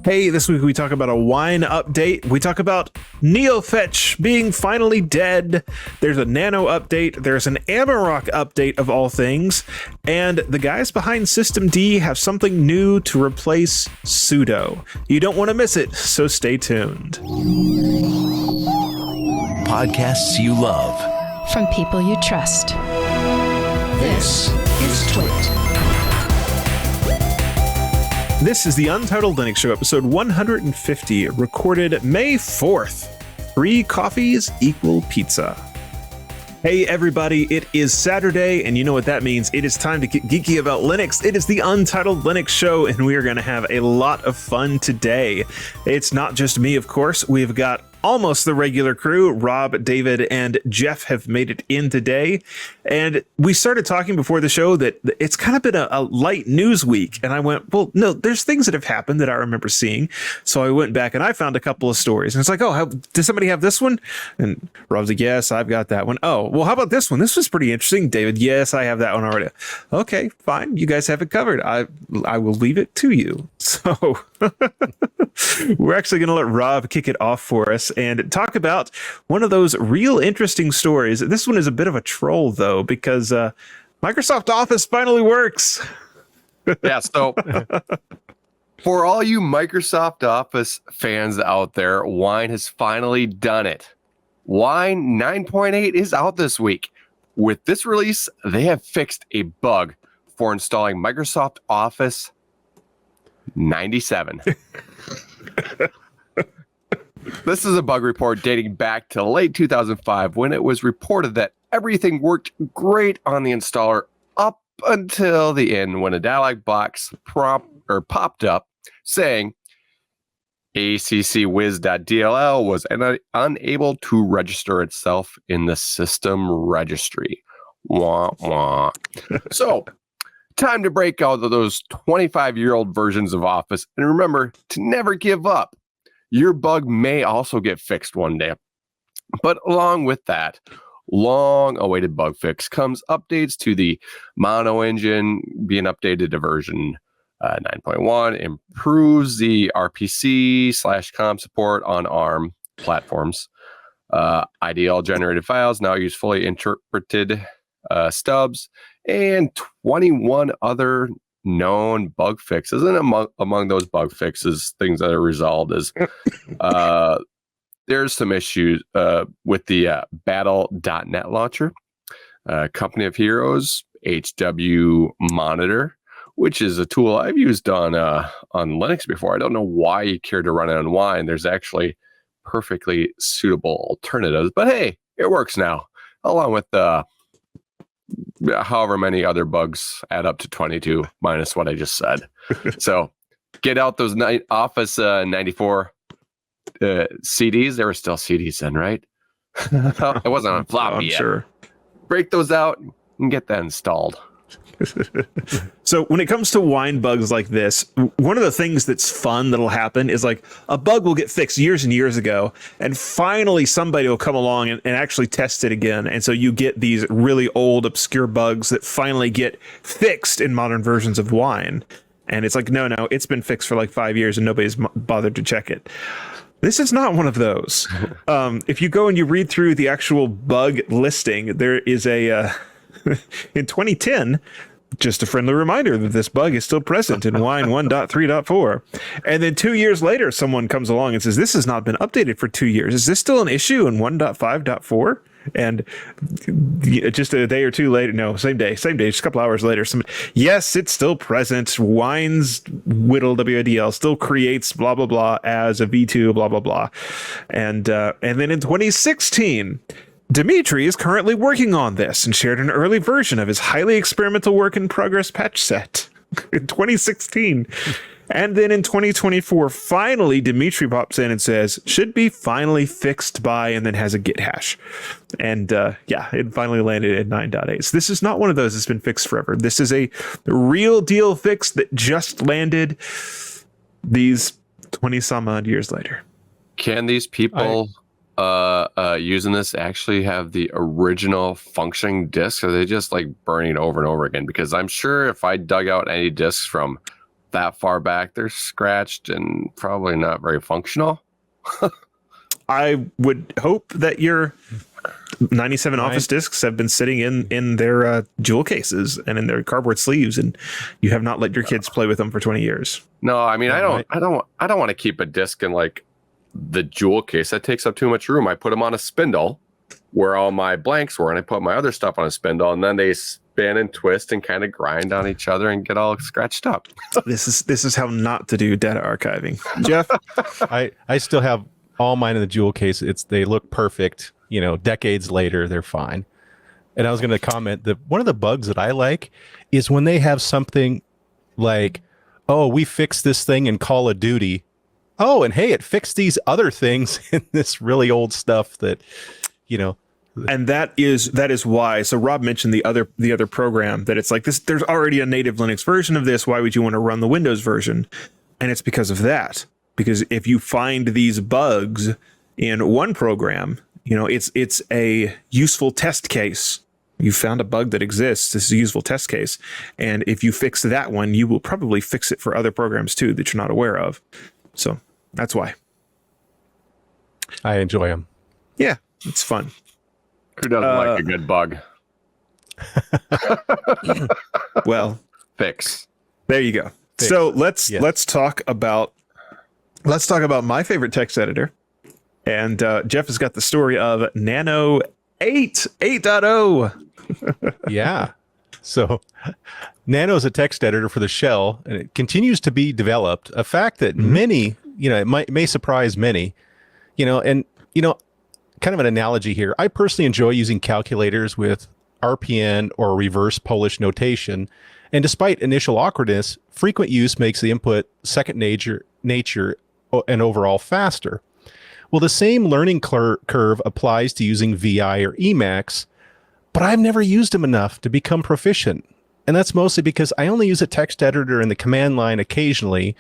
Hey, this week we talk about a wine update. We talk about NeoFetch being finally dead. There's a Nano update. There's an Amarok update of all things. And the guys behind System D have something new to replace sudo. You don't want to miss it, so stay tuned. Podcasts you love. From people you trust. This is TWiT. This is the Untitled Linux Show, episode 150, recorded May 4th. 3 coffees equal pizza. Hey everybody, it is Saturday, and you know what that means. It is time to get geeky about Linux. It is the Untitled Linux Show, and we are going to have a lot of fun today. It's not just me, of course. We've got almost the regular crew. Rob, David, and Jeff have made it in today. And we started talking before the show that it's kind of been a light news week. And I went, well, no, there's things that have happened that I remember seeing. So I went back and I found a couple of stories. And it's like, oh, does somebody have this one? And Rob's like, yes, I've got that one. Oh, well, how about this one? This was pretty interesting. David, yes, I have that one already. Okay, fine. You guys have it covered. I will leave it to you. So we're actually going to let Rob kick it off for us and talk about one of those real interesting stories. This one is a bit of a troll, though, because Microsoft Office finally works. Yeah, so for all you Microsoft Office fans out there, Wine has finally done it. Wine 9.8 is out this week. With this release, they have fixed a bug for installing Microsoft Office 97. This is a bug report dating back to late 2005 when it was reported that everything worked great on the installer up until the end when a dialog box popped up saying accwiz.dll was unable to register itself in the system registry. Wah, wah. So, time to break out of those 25-year-old versions of Office and remember to never give up. Your bug may also get fixed one day. But along with that long-awaited bug fix comes updates to the Mono engine being updated to version 9.1, improves the RPC/COM support on ARM platforms. IDL generated files now use fully interpreted stubs, and 21 other known bug fixes. And among those bug fixes, things that are resolved is there's some issues with the Battle.net launcher, Company of Heroes, HW Monitor, which is a tool I've used on Linux before. I don't know why you care to run it on Wine. There's actually perfectly suitable alternatives, but hey, it works now, along with however many other bugs add up to 22 minus what I just said. So get out those Office 94 CDs. There were still CDs then, right? It wasn't on floppy yet. Sure. Break those out and get that installed. So when it comes to Wine bugs like this, one of the things that's fun that'll happen is like a bug will get fixed years and years ago, and finally somebody will come along and actually test it again. And so you get these really old, obscure bugs that finally get fixed in modern versions of Wine. And it's like, no, it's been fixed for like 5 years and nobody's bothered to check it. This is not one of those. If you go and you read through the actual bug listing, there is a... in 2010, just a friendly reminder that this bug is still present in Wine 1.3.4. And then 2 years later, someone comes along and says, this has not been updated for 2 years. Is this still an issue in 1.5.4? And just a day or two later, no, same day, just a couple hours later, yes, it's still present. Wine's Whittle WADL still creates blah, blah, blah as a V2, blah, blah, blah. And then in 2016, Dimitri is currently working on this and shared an early version of his highly experimental work in progress patch set in 2016. And then in 2024, finally, Dimitri pops in and says, should be finally fixed by, and then has a Git hash. And it finally landed at 9.8. So this is not one of those that's been fixed forever. This is a real deal fix that just landed these 20 some odd years later. Can these people using this actually have the original functioning disk? Or are they just like burning over and over again? Because I'm sure if I dug out any disks from that far back. They're scratched and probably not very functional. I would hope that your 97 Office discs have been sitting in their jewel cases and in their cardboard sleeves, and you have not let your kids play with them for 20 years. No, I mean, I don't want to keep a disc in like the jewel case. That takes up too much room. I put them on a spindle where all my blanks were, and I put my other stuff on a spindle, and then they spin and twist and kind of grind on each other and get all scratched up. This is how not to do data archiving. Jeff? I still have all mine in the jewel case. They look perfect. Decades later, they're fine. And I was going to comment that one of the bugs that I like is when they have something like, oh, we fixed this thing in Call of Duty. Oh, and hey, it fixed these other things in this really old stuff that, And that is why. So Rob mentioned the other program that it's like this. There's already a native Linux version of this. Why would you want to run the Windows version? And it's because of that. Because if you find these bugs in one program, it's a useful test case. You found a bug that exists. This is a useful test case. And if you fix that one, you will probably fix it for other programs too that you're not aware of. So that's why. I enjoy them. Yeah, it's fun. Who doesn't like a good bug? Well, fix. There you go. Fix. So let's talk about my favorite text editor. And Jeff has got the story of Nano 8.0. Yeah. So Nano is a text editor for the shell, and it continues to be developed. A fact that many, it may surprise many, kind of an analogy here. I personally enjoy using calculators with RPN or reverse Polish notation. And despite initial awkwardness, frequent use makes the input second nature and overall faster. Well, the same learning curve applies to using VI or Emacs, but I've never used them enough to become proficient. And that's mostly because I only use a text editor in the command line occasionally,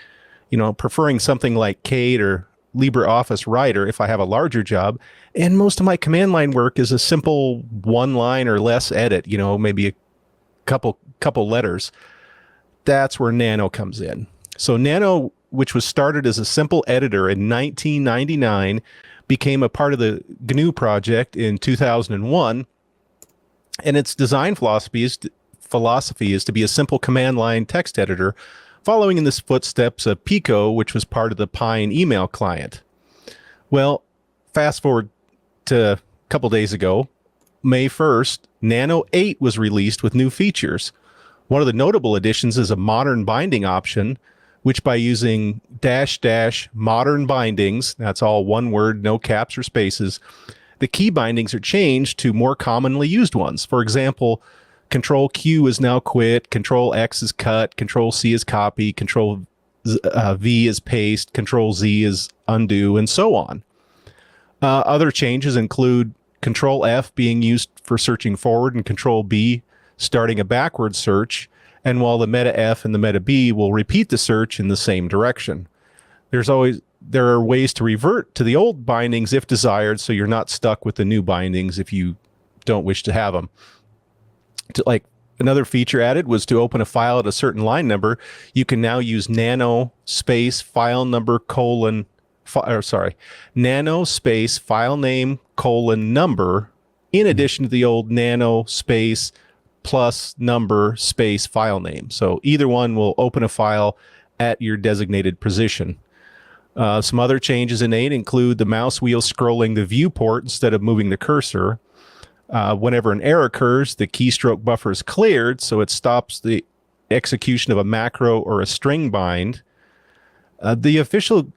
preferring something like Kate or LibreOffice Writer if I have a larger job. And most of my command line work is a simple one line or less edit, maybe a couple letters. That's where Nano comes in. So Nano, which was started as a simple editor in 1999, became a part of the GNU project in 2001. And its design philosophy is to be a simple command line text editor, following in the footsteps of Pico, which was part of the Pine email client. Well, fast forward to a couple days ago, May 1st, Nano 8 was released with new features. One of the notable additions is a modern binding option, which by using -- modern bindings, that's all one word, no caps or spaces, the key bindings are changed to more commonly used ones. For example, Control Q is now quit, Control X is cut, Control C is copy, Control V is paste, Control Z is undo, and so on. Other changes include Control F being used for searching forward and Control B starting a backward search, and while the Meta F and the Meta B will repeat the search in the same direction. There are ways to revert to the old bindings if desired, so you're not stuck with the new bindings if you don't wish to have them. Another feature added was to open a file at a certain line number, you can now use nano space file number nano space file name number in addition to the old nano space plus number space file name. So either one will open a file at your designated position. Some other changes in 8 include the mouse wheel scrolling the viewport instead of moving the cursor. Whenever an error occurs, the keystroke buffer is cleared, so it stops the execution of a macro or a string bind. The official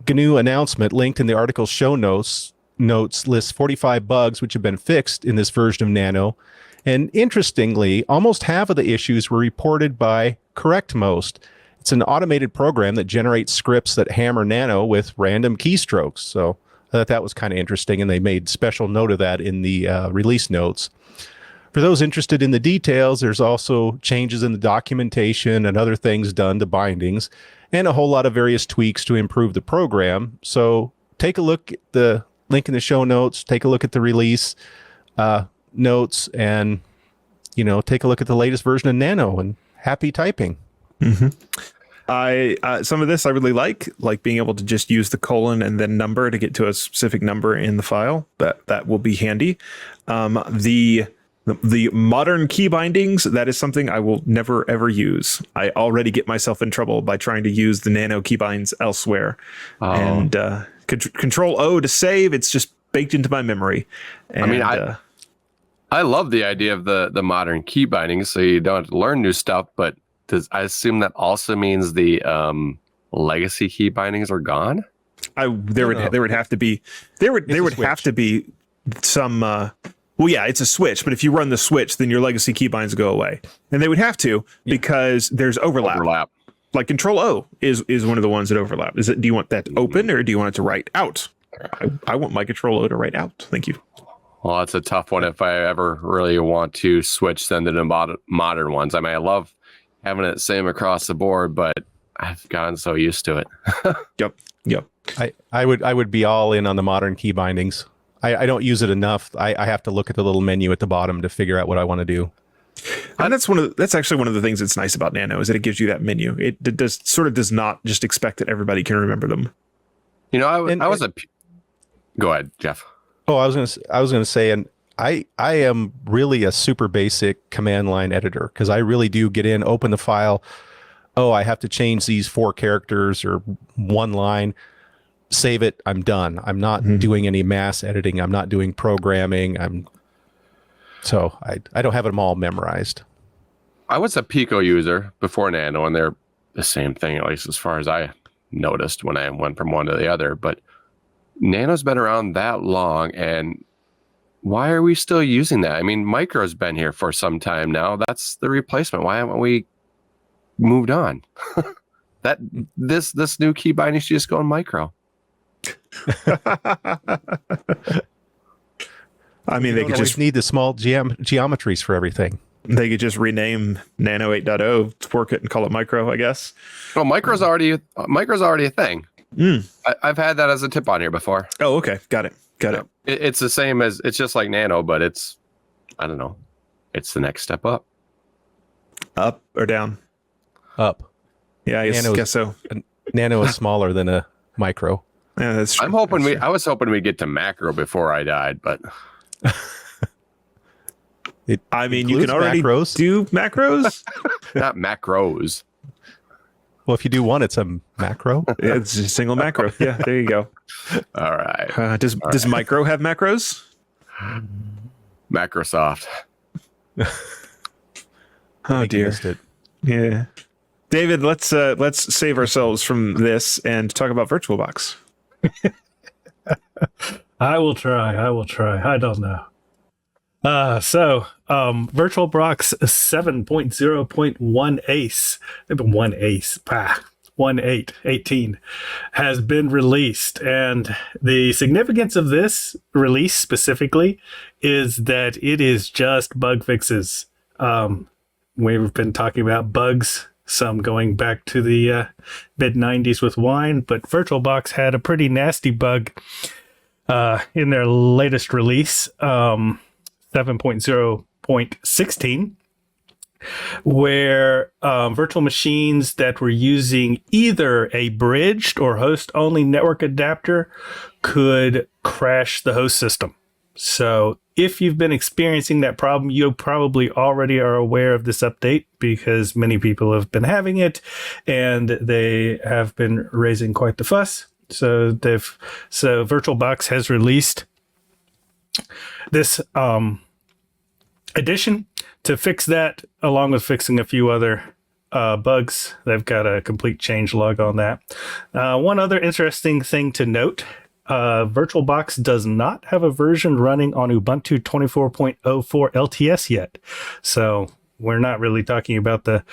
GNU announcement linked in the article's show notes lists 45 bugs which have been fixed in this version of Nano. And interestingly, almost half of the issues were reported by CorrectMost. It's an automated program that generates scripts that hammer Nano with random keystrokes. So I thought that was kind of interesting, and they made special note of that in the release notes. For those interested in the details, there's also changes in the documentation and other things done to bindings, and a whole lot of various tweaks to improve the program. So take a look at the link in the show notes, take a look at the release notes, and take a look at the latest version of Nano, and happy typing. Mm-hmm. Some of this I really like being able to just use the colon and then number to get to a specific number in the file. That will be handy. The modern key bindings, that is something I will never ever use. I already get myself in trouble by trying to use the nano keybinds elsewhere. And Control O to save, it's just baked into my memory. And, I love the idea of the modern key bindings, so you don't have to learn new stuff, but I assume that also means the legacy key bindings are gone? There would have to be some well, yeah, it's a switch, but if you run the switch, then your legacy keybinds go away. And they would have to because there's overlap. Like Control O is one of the ones that overlap. Do you want that to open or do you want it to write out? I want my Control O to write out. Thank you. Well, that's a tough one if I ever really want to switch then to the modern ones. I mean, I love having it same across the board, but I've gotten so used to it. Yep. I would be all in on the modern key bindings. I don't use it enough. I have to look at the little menu at the bottom to figure out what I want to do. And that's actually one of the things that's nice about Nano is that it gives you that menu. It does not just expect that everybody can remember them. You know, go ahead, Jeff. Oh, I was gonna say, and I am really a super basic command line editor because I really do get in, open the file. Oh, I have to change these 4 characters or one line. Save it. I'm done. I'm not doing any mass editing. I'm not doing programming. So I don't have them all memorized. I was a Pico user before Nano, and they're the same thing, at least as far as I noticed when I went from one to the other. But Nano's been around that long, and why are we still using that? I mean, Micro's been here for some time now. That's the replacement. Why haven't we moved on? This new key binding should just go in Micro. I mean, they could just need the small geometries for everything. They could just rename Nano 8.0, twerk it, and call it Micro, I guess. Well, Micro's already a thing. I've had that as a tip on here before. Oh, okay, got it. It's the same as it's just like Nano, but it's I don't know. It's the next step up. Up or down? Up. Yeah, I guess so. Nano is smaller than a Micro. Yeah, that's true. I was hoping we'd get to macro before I died, but I mean, you can already macros. do macros. Not macros. Well, if you do one, it's a macro. It's a single macro. Yeah, there you go. All right. Does Micro have macros? Microsoft. Oh dear. Yeah. David, let's save ourselves from this and talk about VirtualBox. I will try. I don't know. So VirtualBox 7.0.1 18 has been released, and the significance of this release specifically is that it is just bug fixes. We've been talking about bugs, some going back to the mid-90s with Wine, but VirtualBox had a pretty nasty bug in their latest release, 7.0.16, where virtual machines that were using either a bridged or host-only network adapter could crash the host system. So if you've been experiencing that problem, you probably already are aware of this update because many people have been having it and they have been raising quite the fuss. So VirtualBox has released this addition to fix that, along with fixing a few other bugs. They've got a complete change log on that. One other interesting thing to note, VirtualBox does not have a version running on Ubuntu 24.04 LTS yet. So we're not really talking about the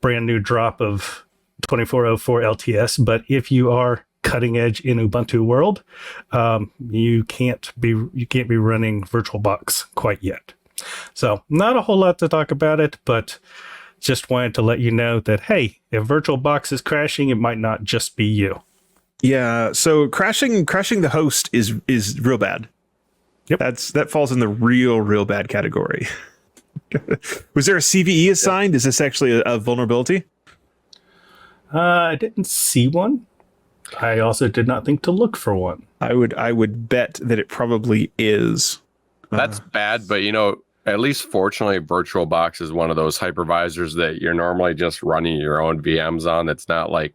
brand new drop of 2404 LTS, but if you are cutting edge in Ubuntu world, you can't be running VirtualBox quite yet. So not a whole lot to talk about it, but just wanted to let you know that, hey, if VirtualBox is crashing, it might not just be you. Yeah. So crashing the host is real bad. Yep. That falls in the real bad category. Was there a CVE assigned? Is this actually a vulnerability? I didn't see one. I also did not think to look for one. I would bet that it probably is. That's bad, but at least fortunately, VirtualBox is one of those hypervisors that you're normally just running your own VMs on. That's not like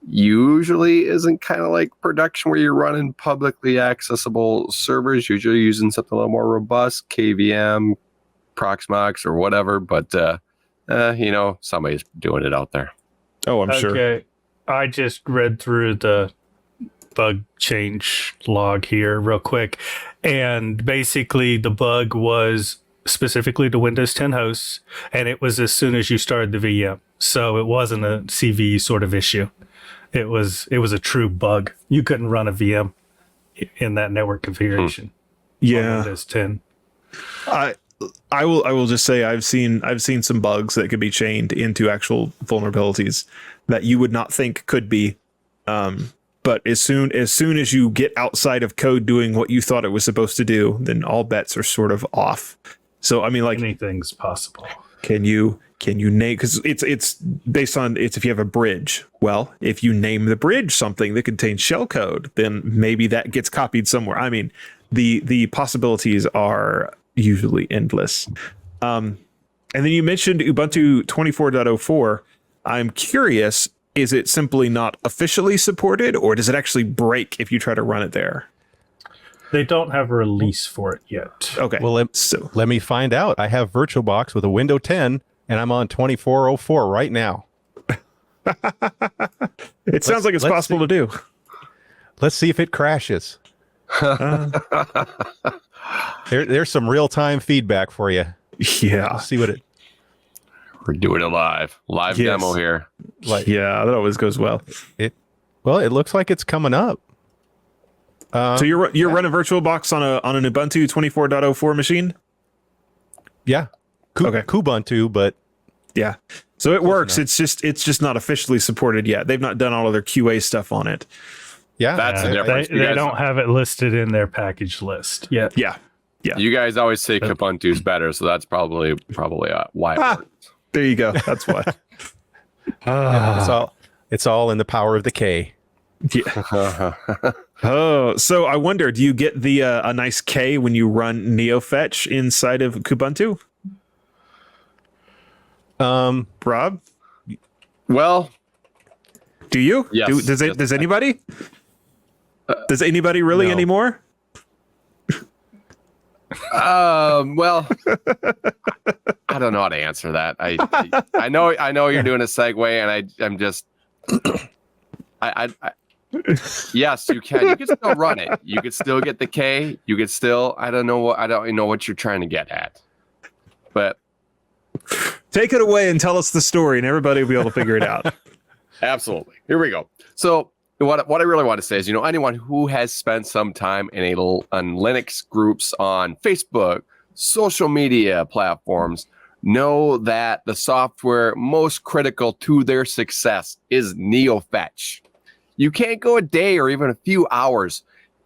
usually isn't kind of like production where you're running publicly accessible servers. Usually using something a little more robust, KVM, Proxmox, or whatever. But somebody's doing it out there. Oh, I'm sure. Okay, I just read through the bug change log here real quick, and basically the bug was specifically to Windows 10 hosts, and it was as soon as you started the VM. So it wasn't a CV sort of issue. It was a true bug. You couldn't run a VM in that network configuration. Yeah. On Windows 10. I will just say I've seen some bugs that could be chained into actual vulnerabilities that you would not think could be. But as soon as you get outside of code doing what you thought it was supposed to do, then all bets are sort of off. So I mean, like, anything's possible. Can you name, because it's based on if you have a bridge. Well, if you name the bridge something that contains shellcode, then maybe that gets copied somewhere. I mean, the possibilities are usually endless. And then you mentioned Ubuntu 24.04. I'm curious, is it simply not officially supported, or does it actually break if you try to run it there? They don't have a release for it yet. Okay. Well, let me find out. I have VirtualBox with a Windows 10, and I'm on 24.04 right now. It sounds like it's possible to do. Let's see if it crashes. There's some real-time feedback for you. Yeah. Let's see what it... We're doing it live demo here. Yeah, that always goes well. It looks like it's coming up. So you're running VirtualBox on an Ubuntu 24.04 machine? Yeah. Okay. Kubuntu, but yeah. So it works. It's just not officially supported yet. They've not done all of their QA stuff on it. yeah, That's the difference. They don't have it listed in their package list yet. Yeah. Yeah. You guys always say Kubuntu's better, so that's probably why. It works. There you go. That's why. it's all in the power of the K. Yeah. Oh, so I wonder, do you get the a nice K when you run NeoFetch inside of Kubuntu? Rob? Well, Do you? Yes. Does anybody? Does anybody really No. anymore? well, I don't know how to answer that. I know you're doing a segue, and I'm just, yes, you can. You can still run it. You could still get the K. You could still. I don't know what you're trying to get at, but Take it away and tell us the story, and everybody will be able to figure it out. absolutely. Here we go. So what I really want to say is, anyone who has spent some time on Linux groups on Facebook, social media platforms, know that the software most critical to their success is NeoFetch. You can't go a day or even a few hours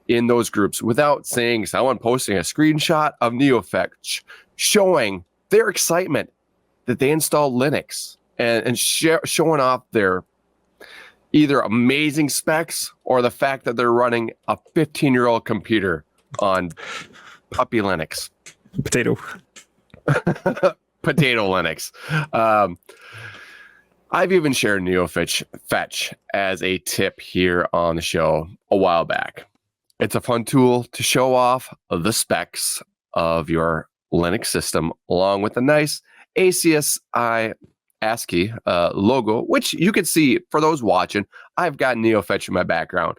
in those groups without seeing someone posting a screenshot of NeoFetch showing their excitement that they installed Linux and showing off their either amazing specs or the fact that they're running a 15-year-old computer on puppy Linux. Potato Linux. I've even shared NeoFetch as a tip here on the show a while back. It's a fun tool to show off the specs of your Linux system along with a nice ACSI ASCII logo, which you can see for those watching. I've got NeoFetch in my background.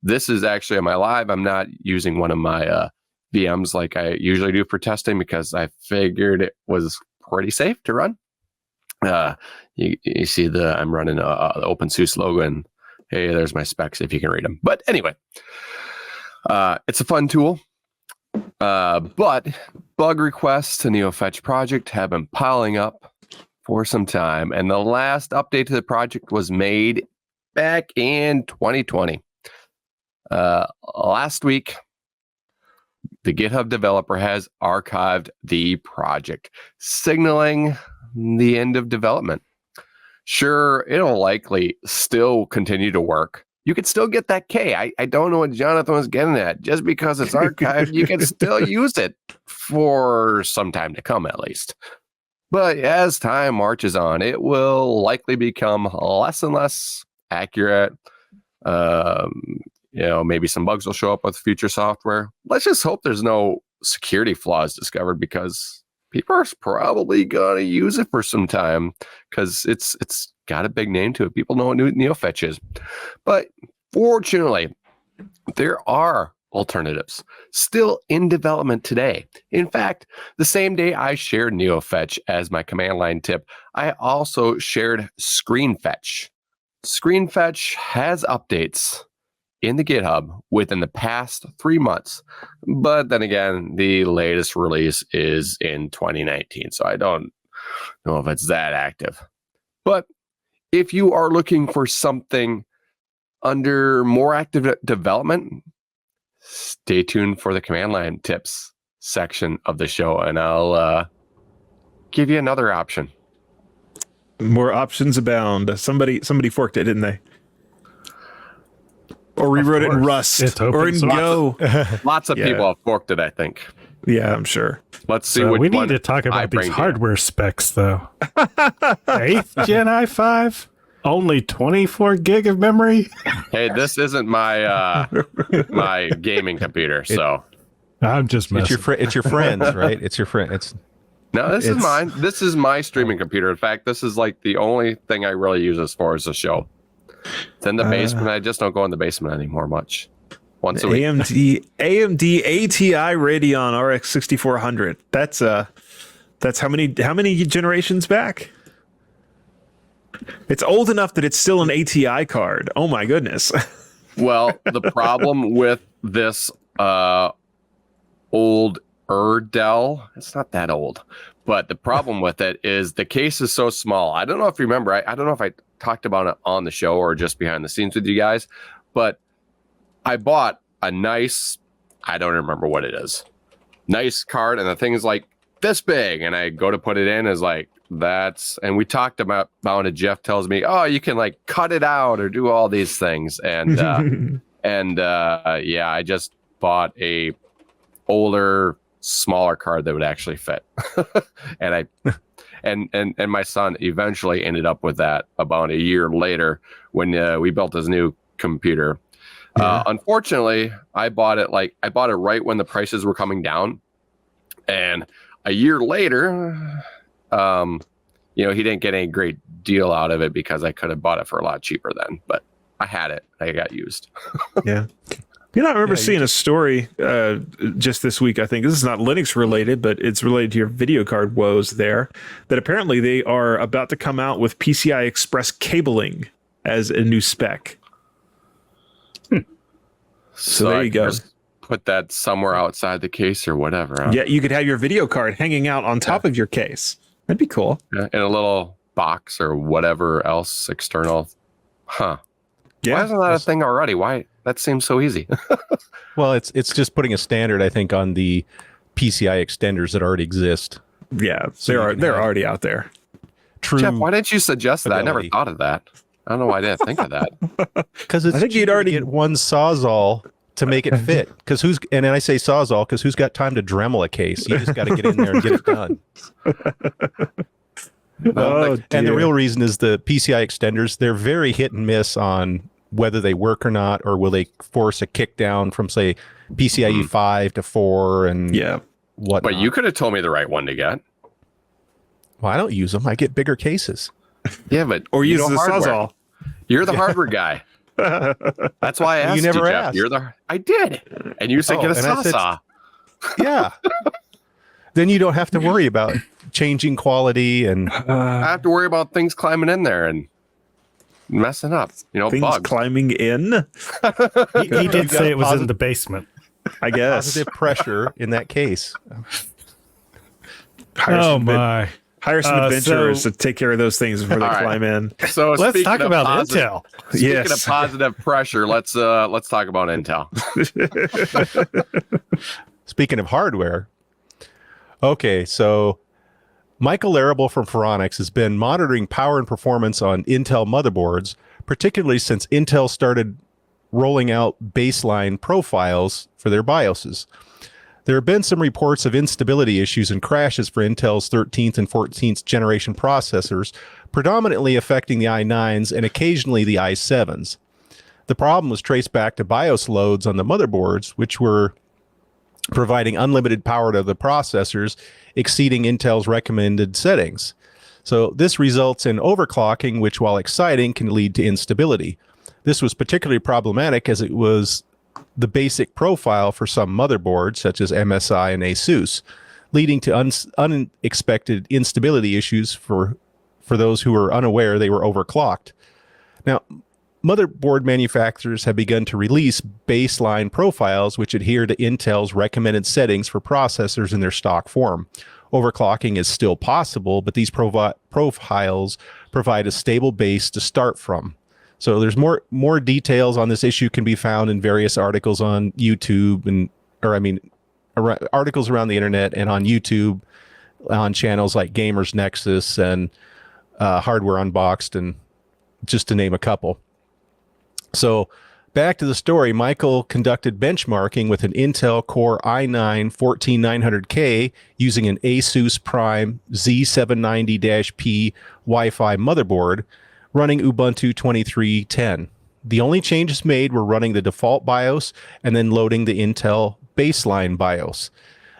This is actually on my live. I'm not using one of my VMs like I usually do for testing because I figured it was pretty safe to run. You see I'm running the OpenSUSE logo, and hey, there's my specs if you can read them. But anyway, it's a fun tool. But bug requests to NeoFetch project have been piling up for some time, and the last update to the project was made back in 2020. Last week, the GitHub developer has archived the project, signaling the end of development. Sure, it'll likely still continue to work. You could still get that K. I don't know what Jonathan was getting at. Just because it's archived, you can still use it for some time to come, at least. But as time marches on, it will likely become less and less accurate. Maybe some bugs will show up with future software. Let's just hope there's no security flaws discovered, because people are probably going to use it for some time, because it's got a big name to it. People know what NeoFetch is. But fortunately, there are alternatives still in development today. In fact, the same day I shared NeoFetch as my command line tip, I also shared ScreenFetch. ScreenFetch has updates in the GitHub within the past 3 months. But then again, the latest release is in 2019, so I don't know if it's that active. But if you are looking for something under more active development, stay tuned for the command line tips section of the show, and I'll give you another option. More options abound. Somebody forked it, didn't they? Or rewrote it in Rust It's open or in source. Go. Lots of Yeah. people have forked it, I think. Yeah, I'm sure. Let's see So which we one need to talk I about bring these to you. hardware specs, though. 8th Gen i5, only 24 gig of memory. Hey, this isn't my my gaming computer, so I'm just messing. It's your friends, right? It's your friend. no, this is It's- mine. This is my streaming computer. In fact, this is like the only thing I really use as far as the show. It's in the basement. I just don't go in the basement anymore much. Once a week. AMD ATI Radeon RX 6400. That's how many generations back? It's old enough that it's still an ATI card. Oh my goodness. Well, the problem with this old Dell, it's not that old, but the problem with it is the case is so small. I don't know if you remember. I don't know if I talked about it on the show or just behind the scenes with you guys, but I bought a nice, I don't remember what it is, nice card, and the thing is like this big, and I go to put it in, is like, and we talked about it. Jeff tells me, oh, you can like cut it out or do all these things. And, I just bought a older, smaller card that would actually fit. And and my son eventually ended up with that about a year later when we built his new computer. Unfortunately, I bought it right when the prices were coming down, and a year later, he didn't get any great deal out of it because I could have bought it for a lot cheaper then. But I had it; I got used. Yeah. I remember seeing a story just this week. I think this is not Linux related, but it's related to your video card woes there. That apparently they are about to come out with PCI Express cabling as a new spec. So there you go. Just put that somewhere outside the case or whatever. Huh? Yeah, you could have your video card hanging out on top of your case. That'd be cool. In a little box or whatever else external. Huh. Yeah. Why isn't that a thing already? Why? That seems so easy. Well, it's just putting a standard, I think, on the PCI extenders that already exist. Yeah, So they're already out there. True, Jeff, why didn't you suggest that? I never fidelity. thought of that. I don't know why I didn't think of that. because it's I think you'd cheaper to already- get one Sawzall to make it fit. Because and I say Sawzall because who's got time to Dremel a case? You just got to get in there and get it done. Oh, And the dear. real reason is the PCI extenders, they're very hit and miss on whether they work or not, or will they force a kick down from, say, PCIe 5 to 4 and Yeah. whatnot. But you could have told me the right one to get. Well, I don't use them. I get bigger cases. Yeah, but Or you use know the hardware. Sawzall. You're the hardware guy. That's why I asked you, never Jeff. asked. I did. And you said Oh, get a and I said- Sawzall. Yeah. Then you don't have to worry about changing quality and I have to worry about things climbing in there and messing up. Things bugs. climbing in, He did say it was in positive- the basement. I guess. positive pressure in that case. Hire Oh some my! hire some adventurers to take care of those things before they All right. climb in. So Let's speaking talk of about positive, Intel. Speaking Yes. of positive pressure, let's talk about Intel. Speaking of hardware, okay, so Michael Larrable from Phoronix has been monitoring power and performance on Intel motherboards, particularly since Intel started rolling out baseline profiles for their BIOSes. There have been some reports of instability issues and crashes for Intel's 13th and 14th generation processors, predominantly affecting the i9s and occasionally the i7s. The problem was traced back to BIOS loads on the motherboards, which were providing unlimited power to the processors, exceeding Intel's recommended settings. So this results in overclocking, which, while exciting, can lead to instability. This was particularly problematic as it was the basic profile for some motherboards, such as MSI and Asus, leading to unexpected instability issues for those who were unaware they were overclocked. Now, motherboard manufacturers have begun to release baseline profiles which adhere to Intel's recommended settings for processors in their stock form. Overclocking is still possible, but these profiles provide a stable base to start from. So there's more details on this issue can be found in various articles on YouTube articles around the internet and on YouTube on channels like Gamers Nexus and Hardware Unboxed, and just to name a couple. So back to the story, Michael conducted benchmarking with an Intel Core i9-14900K using an Asus Prime Z790-P Wi-Fi motherboard running Ubuntu 23.10. The only changes made were running the default BIOS and then loading the Intel baseline BIOS.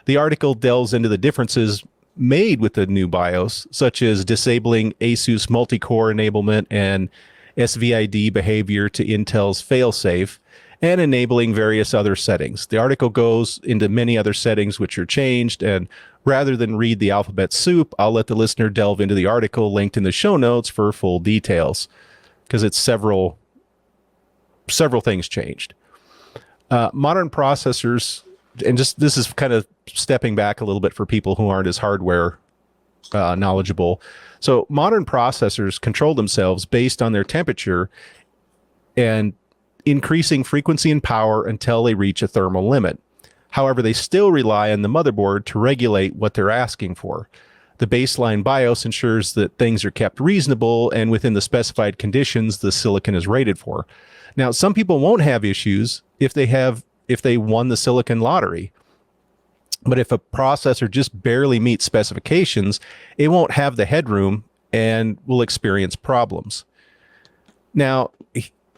The article delves into the differences made with the new BIOS, such as disabling Asus multi-core enablement and SVID behavior to Intel's failsafe, and enabling various other settings. The article goes into many other settings which are changed, and rather than read the alphabet soup, I'll let the listener delve into the article linked in the show notes for full details, because it's several things changed. Modern processors, and just this is kind of stepping back a little bit for people who aren't as hardware knowledgeable. So modern processors control themselves based on their temperature and increasing frequency and power until they reach a thermal limit. However, they still rely on the motherboard to regulate what they're asking for. The baseline BIOS ensures that things are kept reasonable and within the specified conditions the silicon is rated for. Now, some people won't have issues if they won the silicon lottery. But if a processor just barely meets specifications, it won't have the headroom and will experience problems. Now,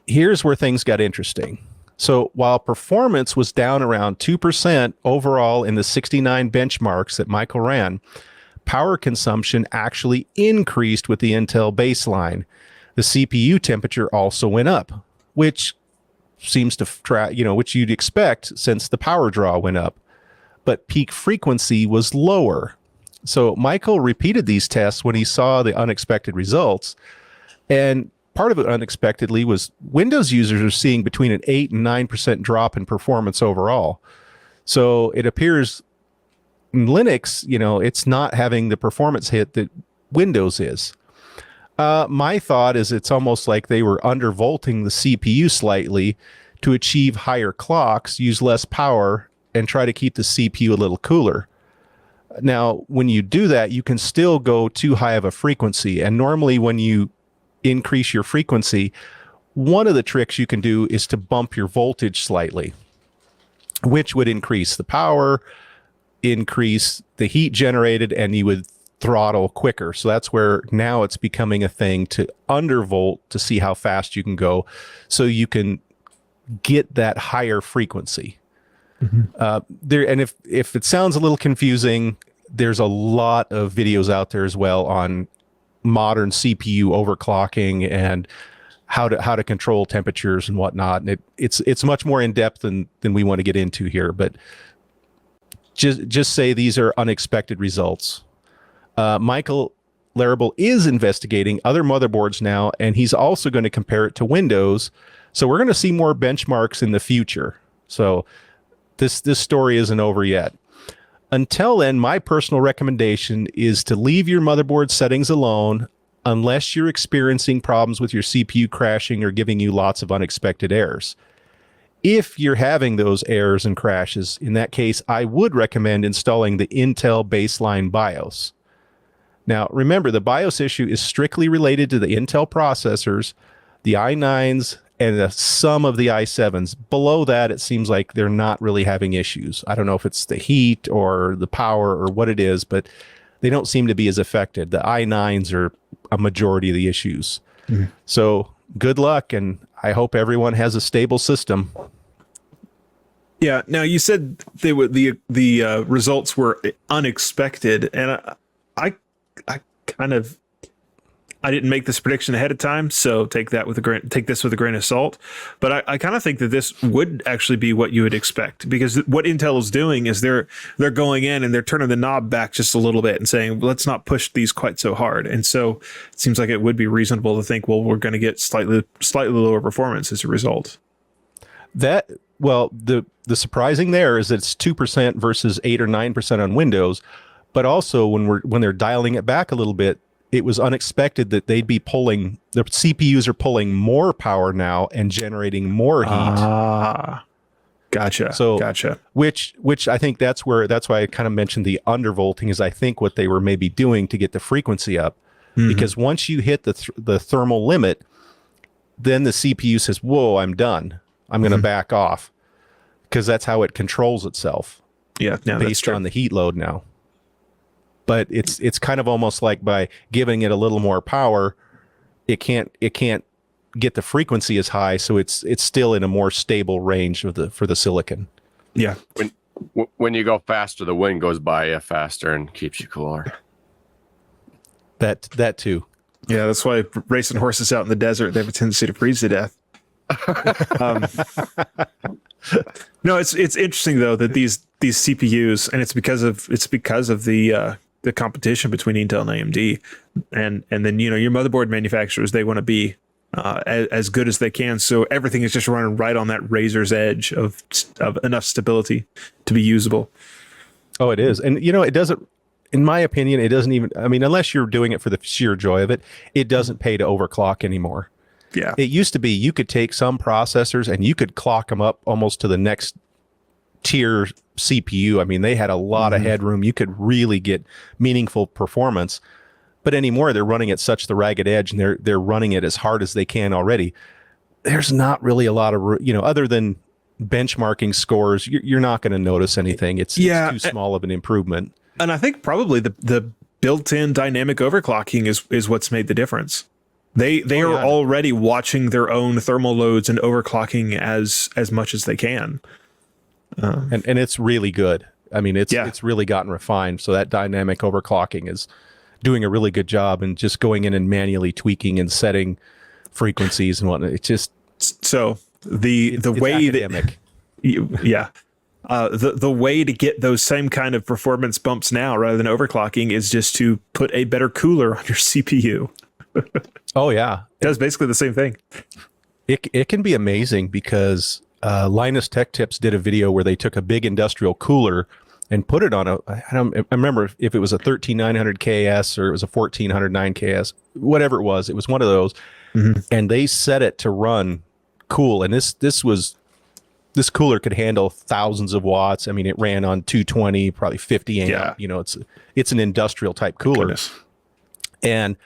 here's where things got interesting. So while performance was down around 2% overall in the 69 benchmarks that Michael ran, power consumption actually increased with the Intel baseline. The CPU temperature also went up, which seems to which you'd expect since the power draw went up. But peak frequency was lower. So Michael repeated these tests when he saw the unexpected results. And part of it unexpectedly was Windows users are seeing between an 8 and 9% drop in performance overall. So it appears in Linux, it's not having the performance hit that Windows is. My thought is it's almost like they were undervolting the CPU slightly to achieve higher clocks, use less power, and try to keep the CPU a little cooler. Now, when you do that, you can still go too high of a frequency. And normally when you increase your frequency, one of the tricks you can do is to bump your voltage slightly, which would increase the power, increase the heat generated, and you would throttle quicker. So that's where now it's becoming a thing to undervolt to see how fast you can go so you can get that higher frequency. And if it sounds a little confusing, there's a lot of videos out there as well on modern CPU overclocking and how to control temperatures and whatnot. And it's much more in depth than we want to get into here. But just say these are unexpected results. Michael Larrable is investigating other motherboards now, and he's also going to compare it to Windows. So we're going to see more benchmarks in the future. So this story isn't over yet. Until then, my personal recommendation is to leave your motherboard settings alone unless you're experiencing problems with your CPU crashing or giving you lots of unexpected errors. If you're having those errors and crashes, in that case, I would recommend installing the Intel baseline BIOS. Now, remember, the BIOS issue is strictly related to the Intel processors, the i9s, and some of the i7s. Below that, it seems like they're not really having issues. I don't know if it's the heat or the power or what it is, but they don't seem to be as affected. The i9s are a majority of the issues. So good luck, and I hope everyone has a stable system. Yeah. Now you said they were the results were unexpected, and I didn't make this prediction ahead of time, so take this with a grain of salt. But I kind of think that this would actually be what you would expect, because what Intel is doing is they're going in and they're turning the knob back just a little bit and saying, let's not push these quite so hard. And so it seems like it would be reasonable to think, well, we're going to get slightly lower performance as a result. The surprising there is that it's 2% versus 8 or 9% on Windows, but also when they're dialing it back a little bit, it was unexpected that the CPUs are pulling more power now and generating more heat. Gotcha. Gotcha. Which I think that's why I kind of mentioned the undervolting is I think what they were maybe doing to get the frequency up, because once you hit the thermal limit, then the CPU says, whoa, I'm done. I'm going to back off, because that's how it controls itself. Yeah. Based on the heat load now. But it's kind of almost like by giving it a little more power, it can't get the frequency as high, so it's still in a more stable range for the silicon. Yeah. When you go faster, the wind goes by you faster and keeps you cooler. That too. Yeah, that's why racing horses out in the desert, they have a tendency to freeze to death. No, it's interesting though that these CPUs, and it's because of the competition between Intel and AMD, and then your motherboard manufacturers, they want to be as good as they can, so everything is just running right on that razor's edge of enough stability to be usable. Oh, it is, and it doesn't. In my opinion, it doesn't even. I mean, unless you're doing it for the sheer joy of it, it doesn't pay to overclock anymore. Yeah, it used to be you could take some processors and you could clock them up almost to the next tier CPU. I mean, they had a lot of headroom. You could really get meaningful performance. But anymore, they're running at such the ragged edge, and they're running it as hard as they can already. There's not really a lot of other than benchmarking scores. You're not going to notice anything. It's too small of an improvement. And I think probably the built-in dynamic overclocking is what's made the difference. They are already watching their own thermal loads and overclocking as much as they can. And it's really good. I mean, it's really gotten refined. So that dynamic overclocking is doing a really good job, and just going in and manually tweaking and setting frequencies and whatnot. It's just so the way academic. The way to get those same kind of performance bumps now, rather than overclocking, is just to put a better cooler on your CPU. Oh yeah, it does basically the same thing. It can be amazing, because Linus Tech Tips did a video where they took a big industrial cooler and put it on I remember if it was a 13900 KS or it was a 1409 KS, whatever it was one of those, and they set it to run cool. And this cooler could handle thousands of watts. I mean, it ran on 220, probably 50 amp. Yeah. It's an industrial type cooler. Goodness. And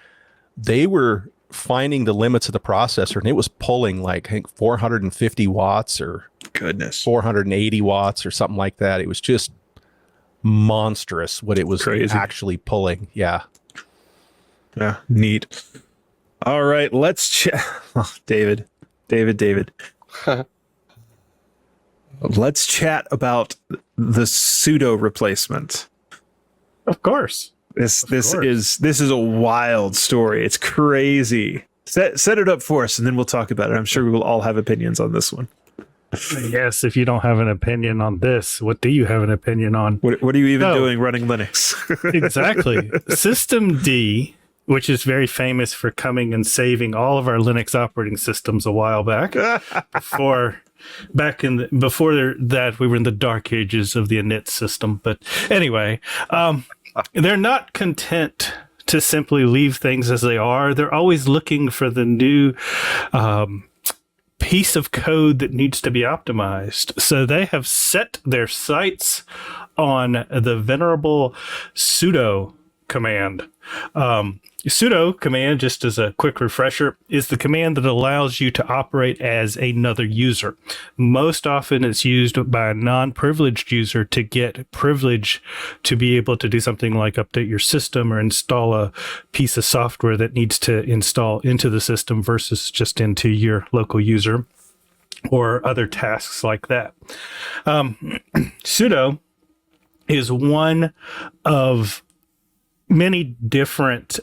they were finding the limits of the processor, and it was pulling like, I think, 450 watts or 480 watts or something like that. It was just monstrous what it was actually pulling. Yeah, neat. All right, let's chat. David. Let's chat about the pseudo replacement. Of course. This is a wild story. It's crazy. Set it up for us, and then we'll talk about it. I'm sure we will all have opinions on this one. Yes, if you don't have an opinion on this, what do you have an opinion on? What are you even doing running Linux? Exactly. System D, which is very famous for coming and saving all of our Linux operating systems a while back. Before that, we were in the dark ages of the init system. But anyway, they're not content to simply leave things as they are. They're always looking for the new piece of code that needs to be optimized. So they have set their sights on the venerable sudo command. Sudo command, just as a quick refresher, is the command that allows you to operate as another user. Most often it's used by a non-privileged user to get privilege to be able to do something like update your system or install a piece of software that needs to install into the system versus just into your local user or other tasks like that. Sudo is one of many different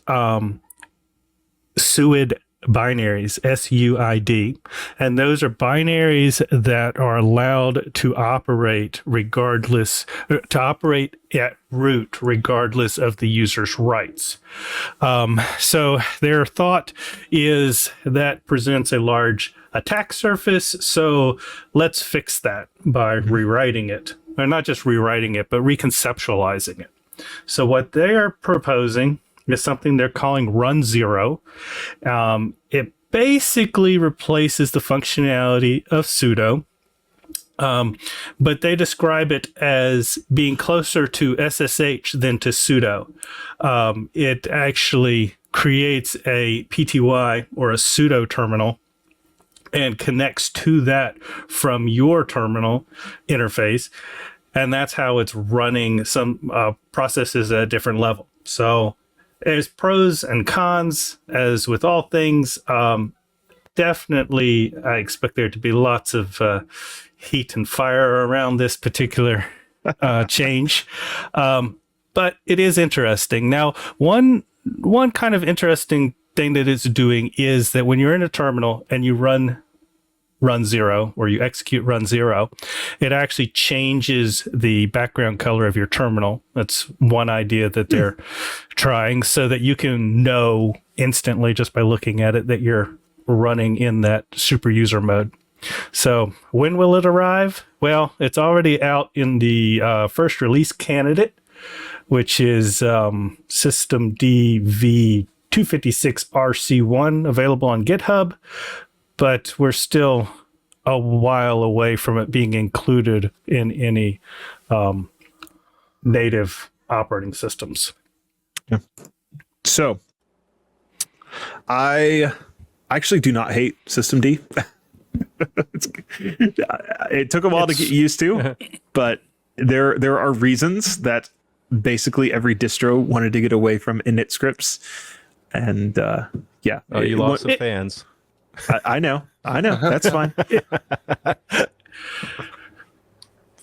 SUID binaries, SUID, and those are binaries that are allowed to operate at root regardless of the user's rights. So their thought is that presents a large attack surface, so let's fix that by rewriting it. Or not just rewriting it, but reconceptualizing it. So what they are proposing is something they're calling run0. It basically replaces the functionality of sudo, but they describe it as being closer to SSH than to sudo. It actually creates a PTY or a sudo terminal and connects to that from your terminal interface. And that's how it's running some processes at a different level. So there's pros and cons, as with all things. Definitely, I expect there to be lots of heat and fire around this particular change. But it is interesting. Now, one kind of interesting thing that it's doing is that when you're in a terminal and you run run0 or you execute run0, it actually changes the background color of your terminal. That's one idea that they're trying, so that you can know instantly just by looking at it that you're running in that super user mode. So when will it arrive? Well, it's already out in the first release candidate, which is systemd v256rc1, available on GitHub. But we're still a while away from it being included in any native operating systems. Yeah. So, I actually do not hate systemd. It took a while to get used to, but there are reasons that basically every distro wanted to get away from init scripts, and yeah, you lost some fans. I know. That's fine.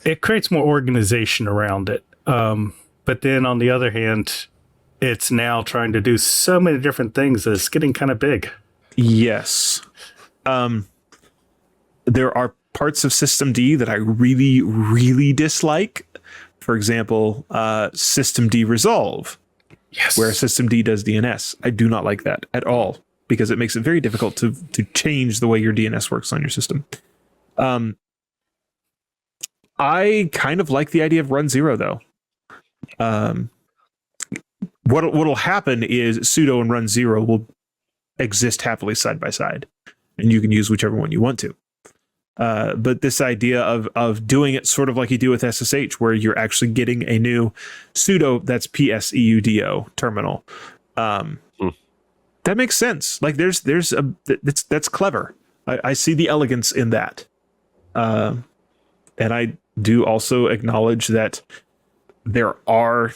It creates more organization around it. But then on the other hand, it's now trying to do so many different things that it's getting kind of big. Yes. There are parts of systemd that I really, really dislike. For example, systemd resolve, where systemd does DNS. I do not like that at all, because it makes it very difficult to change the way your DNS works on your system. I kind of like the idea of run0, though. What'll happen is sudo and run0 will exist happily side by side, and you can use whichever one you want to. But this idea of doing it sort of like you do with SSH, where you're actually getting a new sudo, that's PSEUDO terminal. That makes sense. Like that's clever. I see the elegance in that. And I do also acknowledge that there are,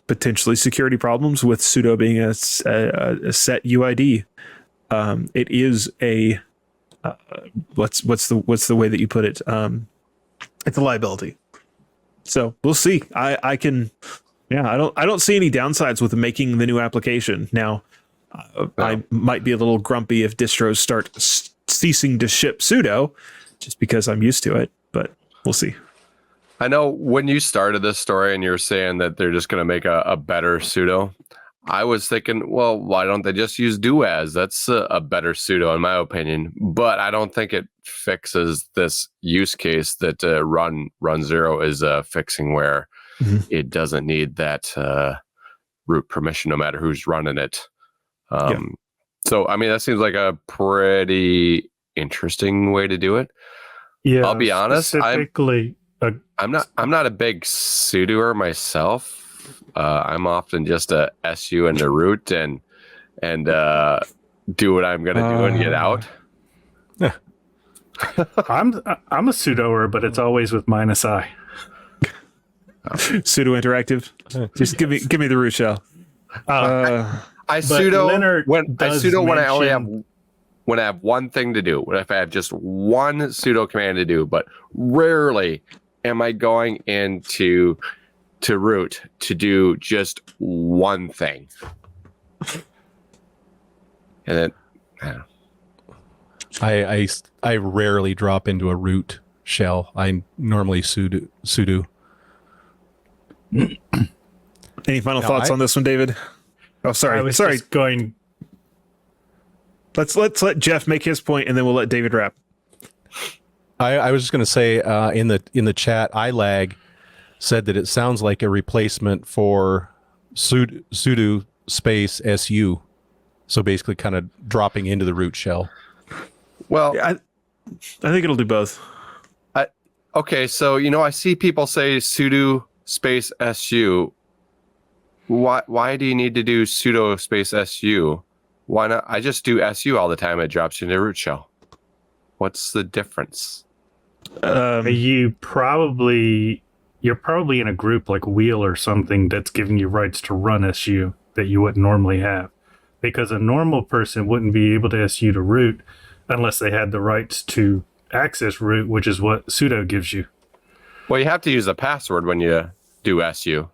potentially security problems with sudo being a set UID. It is a what's the way that you put it? It's a liability. So we'll see. I don't see any downsides with making the new application. Now, I might be a little grumpy if distros start ceasing to ship sudo, just because I'm used to it, but we'll see. I know when you started this story and you were saying that they're just going to make a better sudo, I was thinking, well, why don't they just use doas? That's a better sudo in my opinion, but I don't think it fixes this use case that run0 is fixing, where it doesn't need that root permission no matter who's running it. So, I mean, that seems like a pretty interesting way to do it. Yeah, I'll be honest. I'm I'm not a big sudoer myself. I'm often just a SU and a root and do what I'm gonna do and get out. I'm a sudoer, but it's always with -I. Pseudo interactive. Just give me the root shell. I But sudo Leonard when does when I only have mention- when I have one thing to do. If I have just one sudo command to do, but rarely am I going into root to do just one thing. And then I don't know. I rarely drop into a root shell. I normally sudo. Any final thoughts on this one, David? Oh, I sorry. was Sorry. just going. Let's let Jeff make his point, and then we'll let David wrap. I was just going to say in the chat, iLag said that it sounds like a replacement for sudo space su. So basically, kind of dropping into the root shell. Well, I think it'll do both. okay, so I see people say sudo space su. Why do you need to do sudo space su? Why not? I just do su all the time. It drops into root shell. What's the difference? You're probably in a group like Wheel or something that's giving you rights to run SU that you wouldn't normally have, because a normal person wouldn't be able to SU to root unless they had the rights to access root, which is what sudo gives you. Well, you have to use a password when you do su.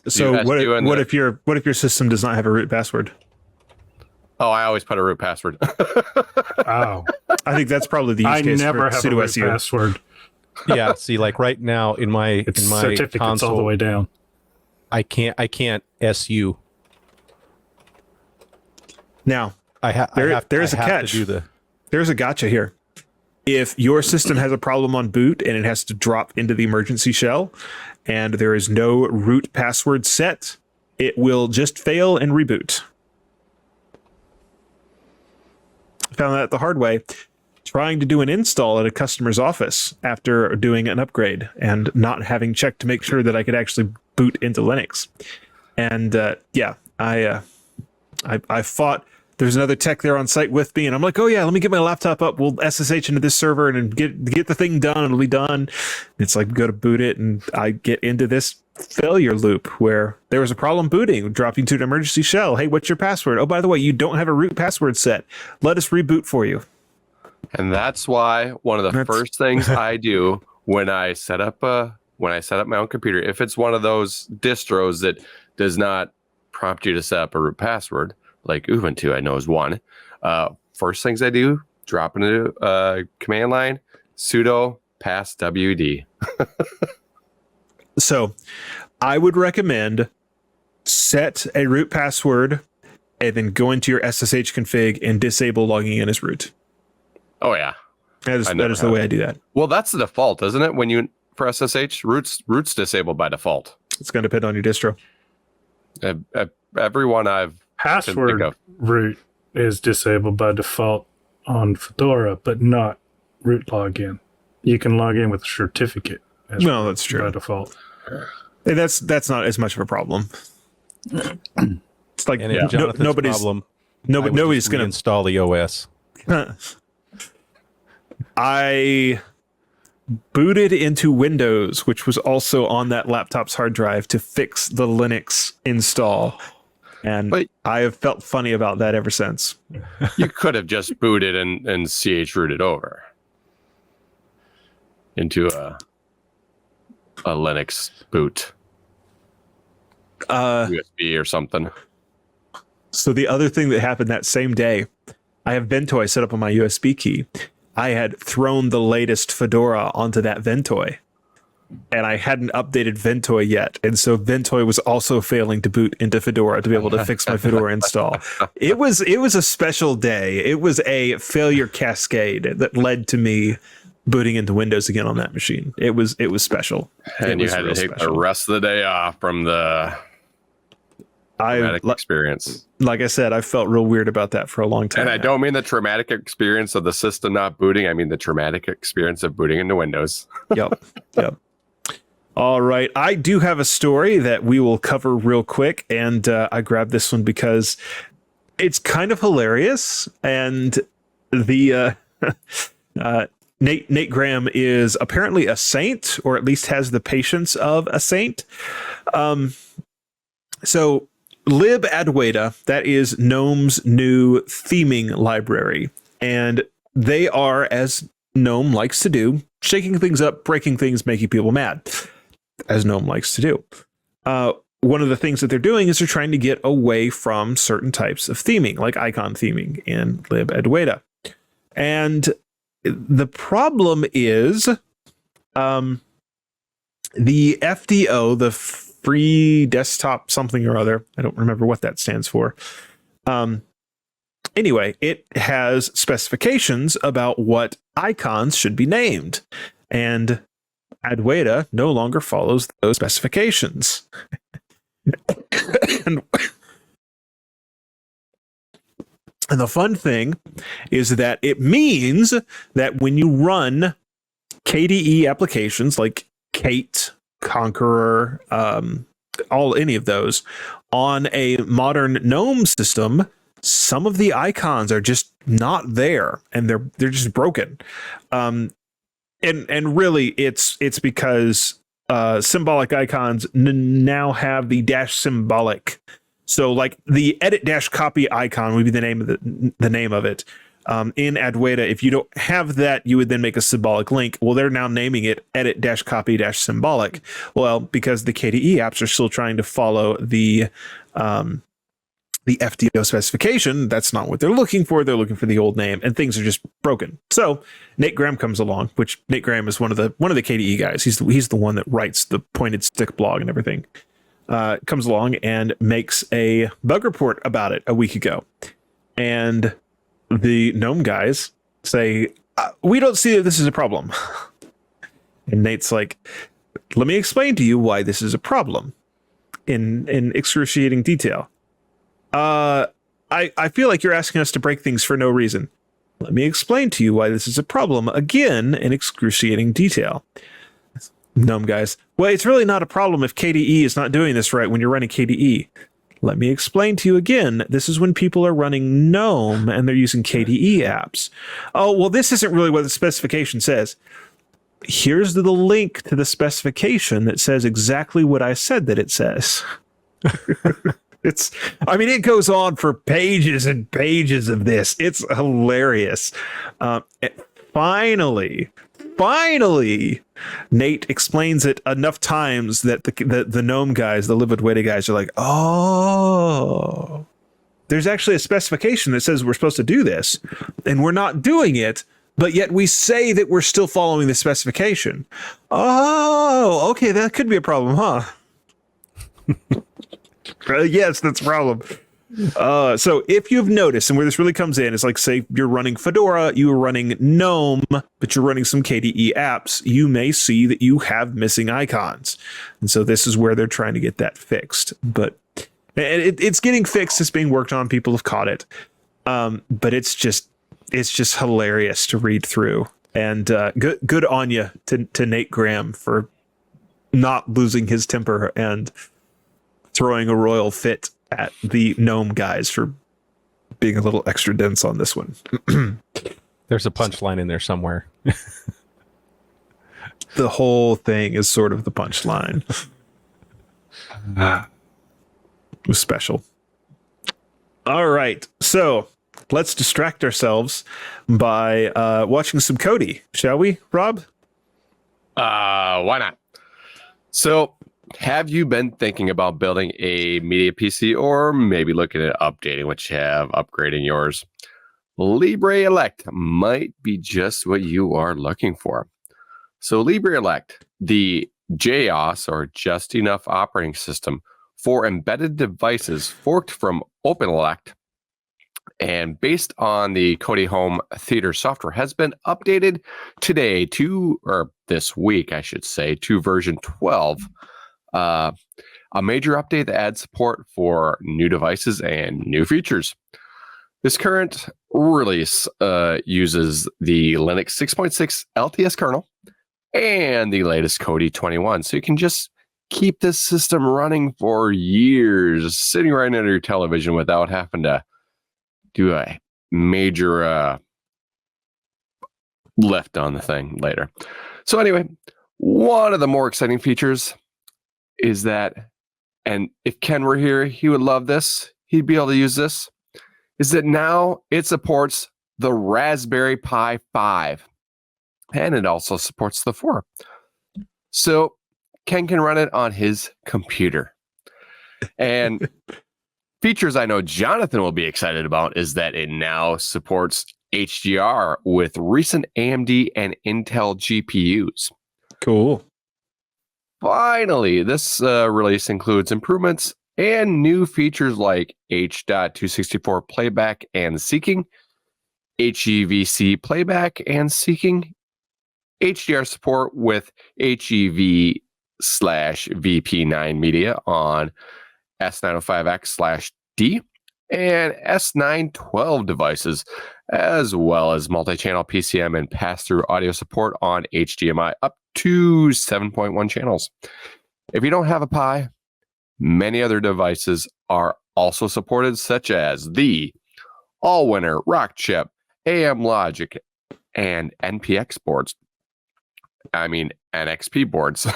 So what if your system does not have a root password? Oh, I always put a root password. Oh, I think that's probably the use I case never for have a sudo root SU. password. Yeah, see, like right now in my It's in my certificates console, all the way down. I can't su. Now, There's a catch. There's a gotcha here. If your system has a problem on boot and it has to drop into the emergency shell and there is no root password set, it will just fail and reboot. Found that the hard way trying to do an install at a customer's office after doing an upgrade and not having checked to make sure that I could actually boot into Linux. And I fought. There's another tech there on site with me, and I'm like, oh yeah, let me get my laptop up. We'll SSH into this server and get the thing done. It'll be done. It's like, go to boot it, and I get into this failure loop where there was a problem booting, dropping to an emergency shell. Hey, what's your password? Oh, by the way, you don't have a root password set. Let us reboot for you. And that's why one of the first things I do when I set up my own computer, if it's one of those distros that does not prompt you to set up a root password, like Ubuntu, I know is one. First things I do, drop into command line, sudo pass wd. So I would recommend set a root password and then go into your SSH config and disable logging in as root. Oh yeah. That is the way I do that. Well, that's the default, isn't it? When you for SSH, root's disabled by default. It's going to depend on your distro. Everyone I've Password root is disabled by default on Fedora, but not root login. You can log in with a certificate. No, that's true. By default. And that's not as much of a problem. It's like And nobody's problem. nobody's going to install the OS. I booted into Windows, which was also on that laptop's hard drive, to fix the Linux install. And I have felt funny about that ever since. You could have just booted and ch rooted over into a Linux boot. USB or something. So the other thing that happened that same day, I have Ventoy set up on my USB key. I had thrown the latest Fedora onto that Ventoy, and I hadn't updated Ventoy yet. And so Ventoy was also failing to boot into Fedora to be able to fix my Fedora install. It was a special day. It was a failure cascade that led to me booting into Windows again on that machine. It was special. And you had to take the rest of the day off from the traumatic experience. Like I said, I felt real weird about that for a long time. And I don't mean the traumatic experience of the system not booting. I mean the traumatic experience of booting into Windows. Yep. All right. I do have a story that we will cover real quick. And I grabbed this one because it's kind of hilarious. And the Nate Graham is apparently a saint, or at least has the patience of a saint. So libadwaita, that is GNOME's new theming library. And they are, as GNOME likes to do, shaking things up, breaking things, making people mad, as GNOME likes to do. One of the things that they're doing is they're trying to get away from certain types of theming, like icon theming in libadwaita. And the problem is the FDO, the free desktop something or other. I don't remember what that stands for. Anyway, it has specifications about what icons should be named. And Adwaita no longer follows those specifications. and the fun thing is that it means that when you run KDE applications like Kate, Conqueror, any of those on a modern GNOME system, some of the icons are just not there, and they're just broken. And really, it's because symbolic icons now have the dash symbolic. So, like the edit dash copy icon would be the name of it. In Adwaita, if you don't have that, you would then make a symbolic link. Well, they're now naming it edit dash copy dash symbolic. Well, because the KDE apps are still trying to follow the FDO specification, that's not what they're looking for. They're looking for the old name, and things are just broken. So Nate Graham comes along, which Nate Graham is one of the KDE guys. He's the one that writes the Pointed Stick blog and everything. Comes along and makes a bug report about it a week ago, and the GNOME guys say, we don't see that this is a problem. And Nate's like, let me explain to you why this is a problem in excruciating detail. I feel like you're asking us to break things for no reason. Let me explain to you why this is a problem, again, in excruciating detail. GNOME guys, well, it's really not a problem if KDE is not doing this right when you're running KDE. Let me explain to you again. This is when people are running GNOME and they're using KDE apps. Oh, well, this isn't really what the specification says. Here's the link to the specification that says exactly what I said that it says. It goes on for pages and pages of this. It's hilarious. Finally, Nate explains it enough times that the GNOME guys, the libadwaita guys, are like, oh, there's actually a specification that says we're supposed to do this, and we're not doing it, but yet we say that we're still following the specification. Oh, okay, that could be a problem, huh? Yes, that's a problem. So if you've noticed, and where this really comes in is like, say you're running Fedora, you are running GNOME, but you're running some KDE apps, you may see that you have missing icons. And so this is where they're trying to get that fixed. But it's getting fixed. It's being worked on. People have caught it. But it's just hilarious to read through. And good on you to Nate Graham for not losing his temper and throwing a royal fit at the GNOME guys for being a little extra dense on this one. There's a punchline in there somewhere. The whole thing is sort of the punchline. It was special. All right, so let's distract ourselves by watching some Cody, shall we, Rob? Why not? So, have you been thinking about building a media PC, or maybe looking at updating what you have, upgrading yours? Libre Elect might be just what you are looking for. So Libre Elect, the JOS, or Just Enough Operating System for embedded devices, forked from OpenElect and based on the Kodi Home Theater software, has been updated today this week, I should say, to version 12. A major update that adds support for new devices and new features. This current release uses the Linux 6.6 LTS kernel and the latest Kodi 21. So you can just keep this system running for years, sitting right under your television without having to do a major lift on the thing later. So anyway, one of the more exciting features is that, and if Ken were here, he would love this. He'd be able to use this, is that now it supports the Raspberry Pi 5, and it also supports the 4. So Ken can run it on his computer. And features I know Jonathan will be excited about is that it now supports HDR with recent AMD and Intel GPUs. Cool. Finally, this release includes improvements and new features like H.264 playback and seeking, HEVC playback and seeking, HDR support with HEV/VP9 media on S905X/D and S912 devices, as well as multi-channel PCM and pass-through audio support on HDMI up to 7.1 channels. If you don't have a Pi, many other devices are also supported, such as the Allwinner, Rockchip, AM Logic, and NPX boards. I mean, NXP boards.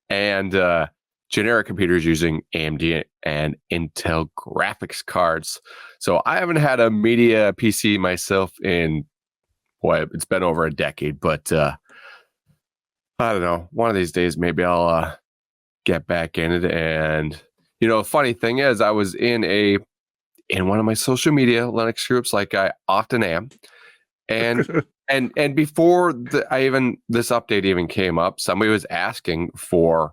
And generic computers using AMD and Intel graphics cards. So I haven't had a media PC myself in, boy, it's been over a decade, but I don't know. One of these days, maybe I'll get back in it. And, you know, funny thing is, I was in one of my social media Linux groups, like I often am. And and before this update even came up, somebody was asking for,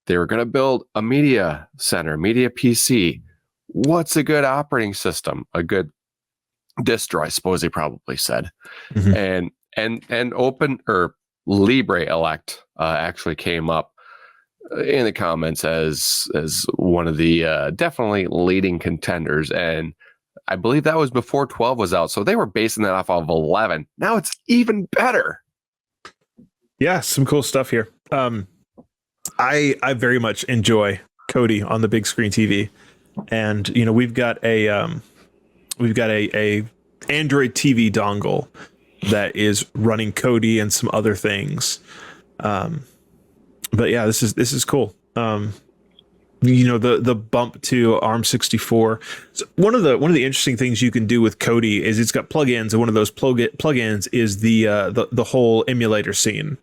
they were going to build a media center, media PC. What's a good operating system? A good distro, I suppose he probably said. Mm-hmm. And Open or Libre Elect actually came up in the comments as one of the definitely leading contenders. And I believe that was before 12 was out. So they were basing that off of 11. Now it's even better. Yeah, some cool stuff here. I very much enjoy Kodi on the big screen TV, and you know we've got a Android TV dongle that is running Kodi and some other things. But yeah, this is cool. You know, the bump to ARM64. So one of the interesting things you can do with Kodi is it's got plugins, and one of those plugins is the whole emulator scene,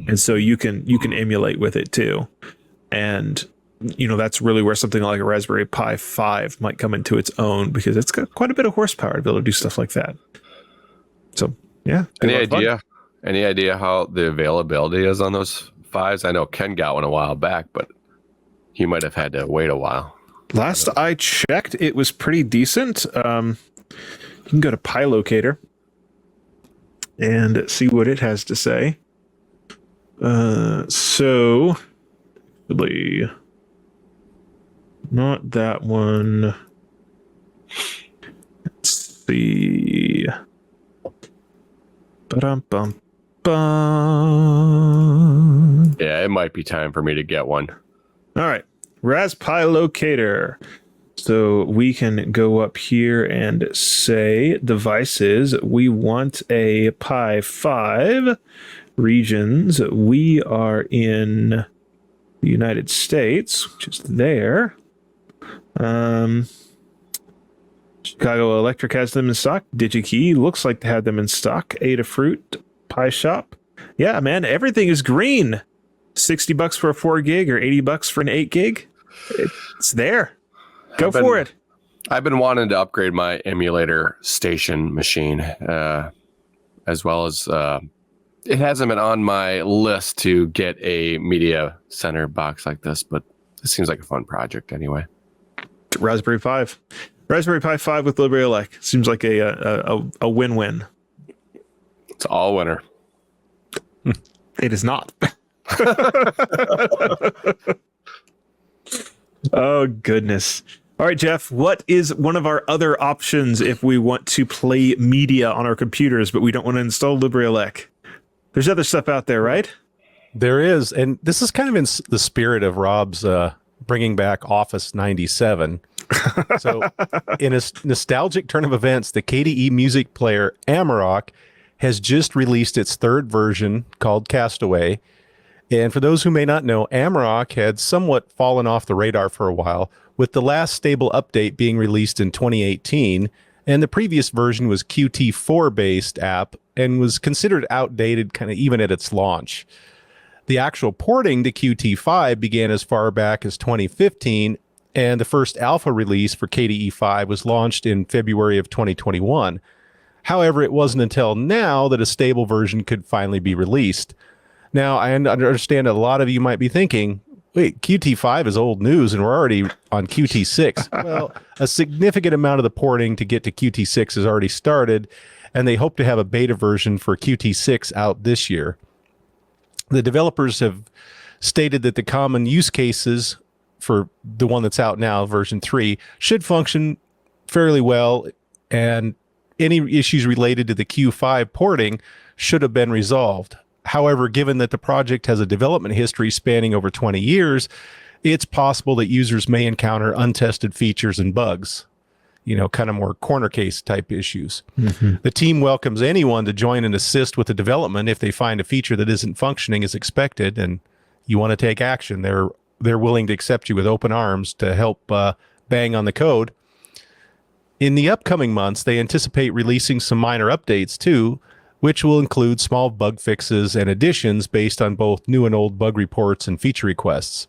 and so you can emulate with it too. And you know that's really where something like a Raspberry Pi 5 might come into its own, because it's got quite a bit of horsepower to be able to do stuff like that. So yeah. Any idea how the availability is on those 5s? I know Ken got one a while back, but he might have had to wait a while. Last I checked, it was pretty decent. You can go to Pi Locator and see what it has to say. So, really, not that one. Let's see. Ba-dum-bum-bum. Yeah, it might be time for me to get one. All right, Pi Locator. So we can go up here and say devices. We want a Pi 5. Regions. We are in the United States, which is there. Chicago Electric has them in stock. DigiKey looks like they have them in stock. Adafruit, Pi Shop. Yeah, man, everything is green. $60 for a 4 gig or $80 for an 8 gig. It's there. Go for it. I've been wanting to upgrade my emulator station machine, as well as it hasn't been on my list to get a media center box like this, but it seems like a fun project anyway. Raspberry Pi 5 with Libre Elect seems like a win-win. It's all winner. It is not. Oh, goodness. All right, Jeff, what is one of our other options if we want to play media on our computers, but we don't want to install Libre Elect? There's other stuff out there, right? There is, and this is kind of in the spirit of Rob's bringing back Office 97. So, in a nostalgic turn of events, the KDE music player Amarok has just released its third version called Castaway. And for those who may not know, Amarok had somewhat fallen off the radar for a while, with the last stable update being released in 2018, and the previous version was Qt4 based app and was considered outdated kind of even at its launch. The actual porting to Qt5 began as far back as 2015, and the first alpha release for KDE 5 was launched in February of 2021. However, it wasn't until now that a stable version could finally be released. Now, I understand a lot of you might be thinking, wait, Qt5 is old news and we're already on Qt6. Well, a significant amount of the porting to get to Qt6 has already started, and they hope to have a beta version for Qt6 out this year. The developers have stated that the common use cases for the one that's out now, version 3, should function fairly well, and any issues related to the Q5 porting should have been resolved. However, given that the project has a development history spanning over 20 years, it's possible that users may encounter untested features and bugs, kind of more corner case type issues. Mm-hmm. The team welcomes anyone to join and assist with the development if they find a feature that isn't functioning as expected and you want to take action. They're willing to accept you with open arms to help bang on the code. In the upcoming months, they anticipate releasing some minor updates too, which will include small bug fixes and additions based on both new and old bug reports and feature requests.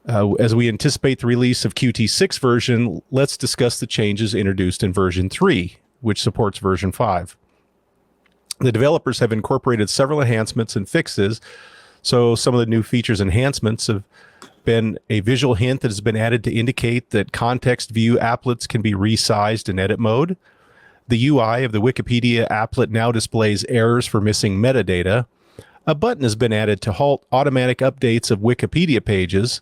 As we anticipate the release of Qt6 version, let's discuss the changes introduced in version 3, which supports version 5. The developers have incorporated several enhancements and fixes, so some of the new features enhancements have been a visual hint that has been added to indicate that context view applets can be resized in edit mode. The UI of the Wikipedia applet now displays errors for missing metadata. A button has been added to halt automatic updates of Wikipedia pages.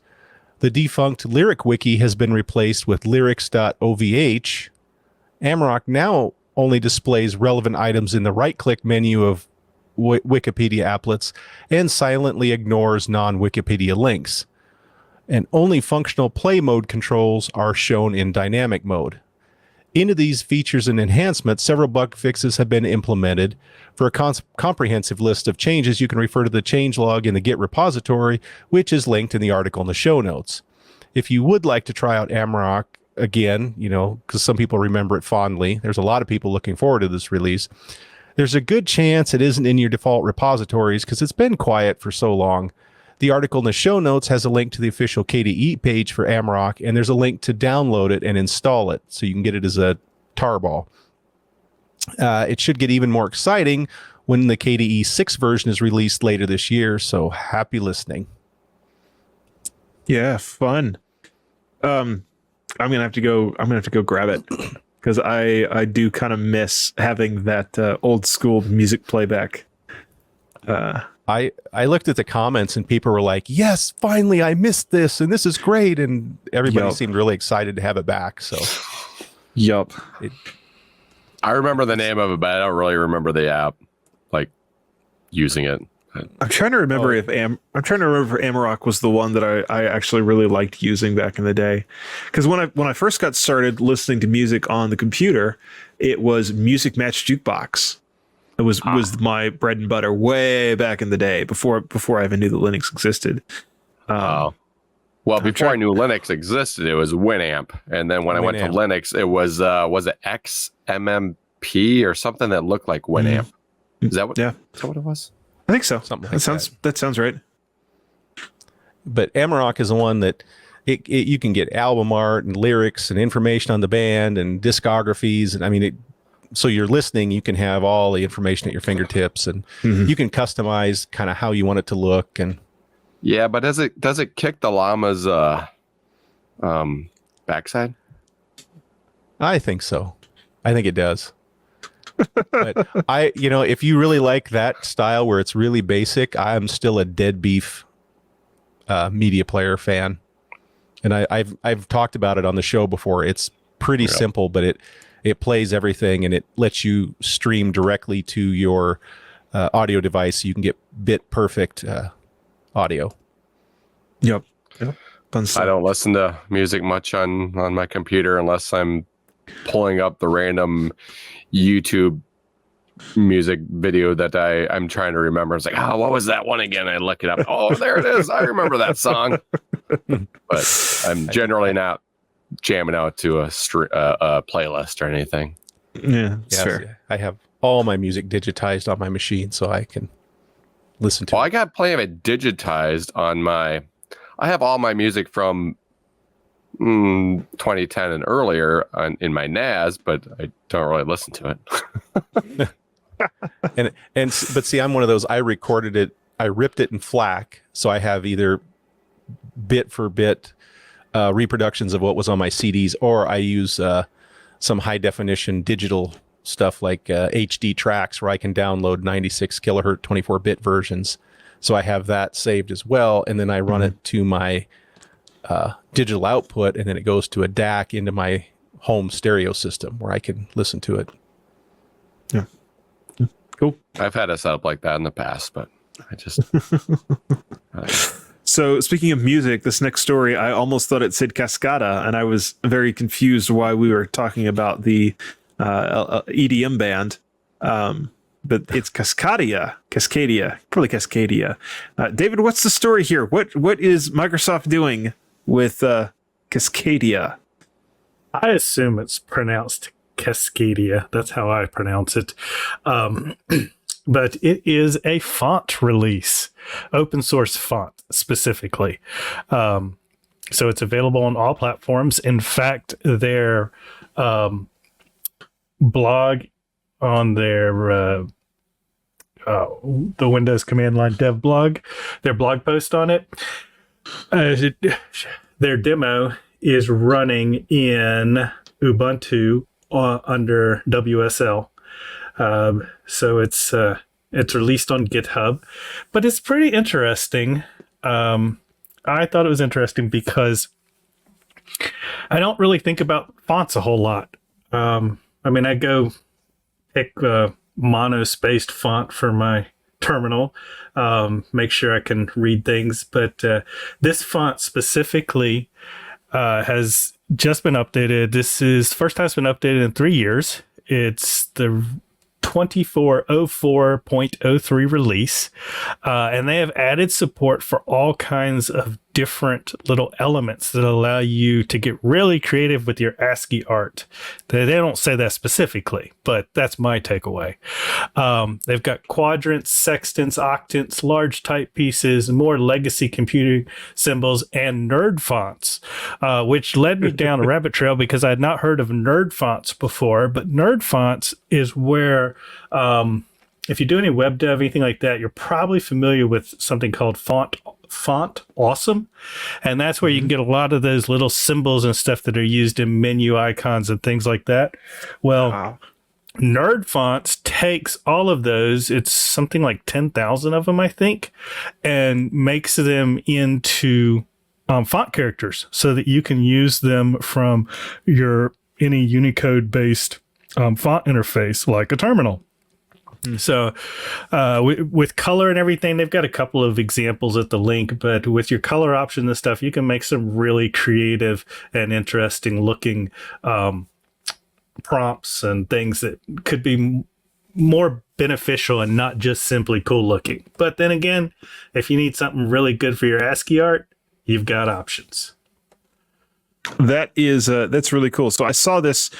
The defunct Lyric Wiki has been replaced with lyrics.ovh. Amarok now only displays relevant items in the right-click menu of Wikipedia applets and silently ignores non-Wikipedia links. And only functional play mode controls are shown in dynamic mode. Into these features and enhancements, several bug fixes have been implemented. For a comprehensive list of changes, you can refer to the changelog in the Git repository, which is linked in the article in the show notes. If you would like to try out Amarok again, because some people remember it fondly, there's a lot of people looking forward to this release. There's a good chance it isn't in your default repositories because it's been quiet for so long. The article in the show notes has a link to the official KDE page for Amarok, and there's a link to download it and install it, so you can get it as a tarball. It should get even more exciting when the KDE 6 version is released later this year, so happy listening. Yeah, fun. I'm gonna have to go grab it because I do kind of miss having that old school music playback. I looked at the comments and people were like, yes, finally, I missed this and this is great. And everybody seemed really excited to have it back. So, yup. I remember the name of it, but I don't really remember the app, like using it. I'm trying to remember if Amarok was the one that I actually really liked using back in the day. Because when I first got started listening to music on the computer, it was Music Match Jukebox. It was my bread and butter way back in the day before I even knew that Linux existed. Well, before I knew Linux existed, it was Winamp, and then when I went to Linux, it was it XMMP or something that looked like Winamp? Is that what? Yeah, is that what it was? I think so. Something like that sounds right. But Amarok is the one that you can get album art and lyrics and information on the band and discographies, and so you're listening, you can have all the information at your fingertips, and you can customize kind of how you want it to look. And yeah, but does it kick the llama's backside? I think so. I think it does. But if you really like that style where it's really basic, I'm still a dead beef media player fan, and I've talked about it on the show before. It's pretty simple, but it plays everything, and it lets you stream directly to your audio device, you can get bit perfect audio. Yep. Fun stuff. I don't listen to music much on my computer unless I'm pulling up the random YouTube music video that I'm trying to remember. It's like, what was that one again? I look it up. Oh, there it is. I remember that song. But I'm generally not jamming out to a playlist or anything. Yeah, that's fair. See, I have all my music digitized on my machine so I can listen to it. I got plenty of it digitized on I have all my music from 2010 and earlier in my NAS, but I don't really listen to it. But see, I'm one of those. I recorded it. I ripped it in FLAC, so I have either bit for bit reproductions of what was on my CDs, or I use some high definition digital stuff like HD tracks, where I can download 96 kilohertz 24-bit versions. So I have that saved as well, and then I run it to my digital output, and then it goes to a DAC into my home stereo system where I can listen to it. Yeah. Cool. I've had a setup like that in the past, but I just... So speaking of music, this next story, I almost thought it said Cascada, and I was very confused why we were talking about the EDM band. But it's Cascadia, probably Cascadia. David, what's the story here? What is Microsoft doing with Cascadia? I assume it's pronounced Cascadia. That's how I pronounce it. But it is a font release, open source font specifically. So it's available on all platforms. In fact, their blog on their the Windows command line dev blog, their blog post on it, their demo is running in Ubuntu under WSL. So it's released on GitHub, but it's pretty interesting. I thought it was interesting because I don't really think about fonts a whole lot. I mean, I go pick a mono-spaced font for my terminal, make sure I can read things. But this font specifically has just been updated. This is the first time it's been updated in 3 years. It's the 2404.03 release, and they have added support for all kinds of different little elements that allow you to get really creative with your ASCII art. They don't say that specifically, but that's my takeaway. They've got quadrants, sextants, octants, large typepieces, more legacy computing symbols, and nerd fonts, which led me down a rabbit trail because I had not heard of nerd fonts before. But nerd fonts is where, if you do any web dev, anything like that, you're probably familiar with something called Font Awesome, and that's where you can get a lot of those little symbols and stuff that are used in menu icons and things like that. Well, Nerd Fonts takes all of those, it's something like 10,000 of them, I think, and makes them into font characters so that you can use them from any Unicode based font interface like a terminal. So with color and everything, they've got a couple of examples at the link, but with your color option and stuff, you can make some really creative and interesting looking prompts and things that could be more beneficial and not just simply cool looking. But then again, if you need something really good for your ASCII art, you've got options. That's really cool. So I saw this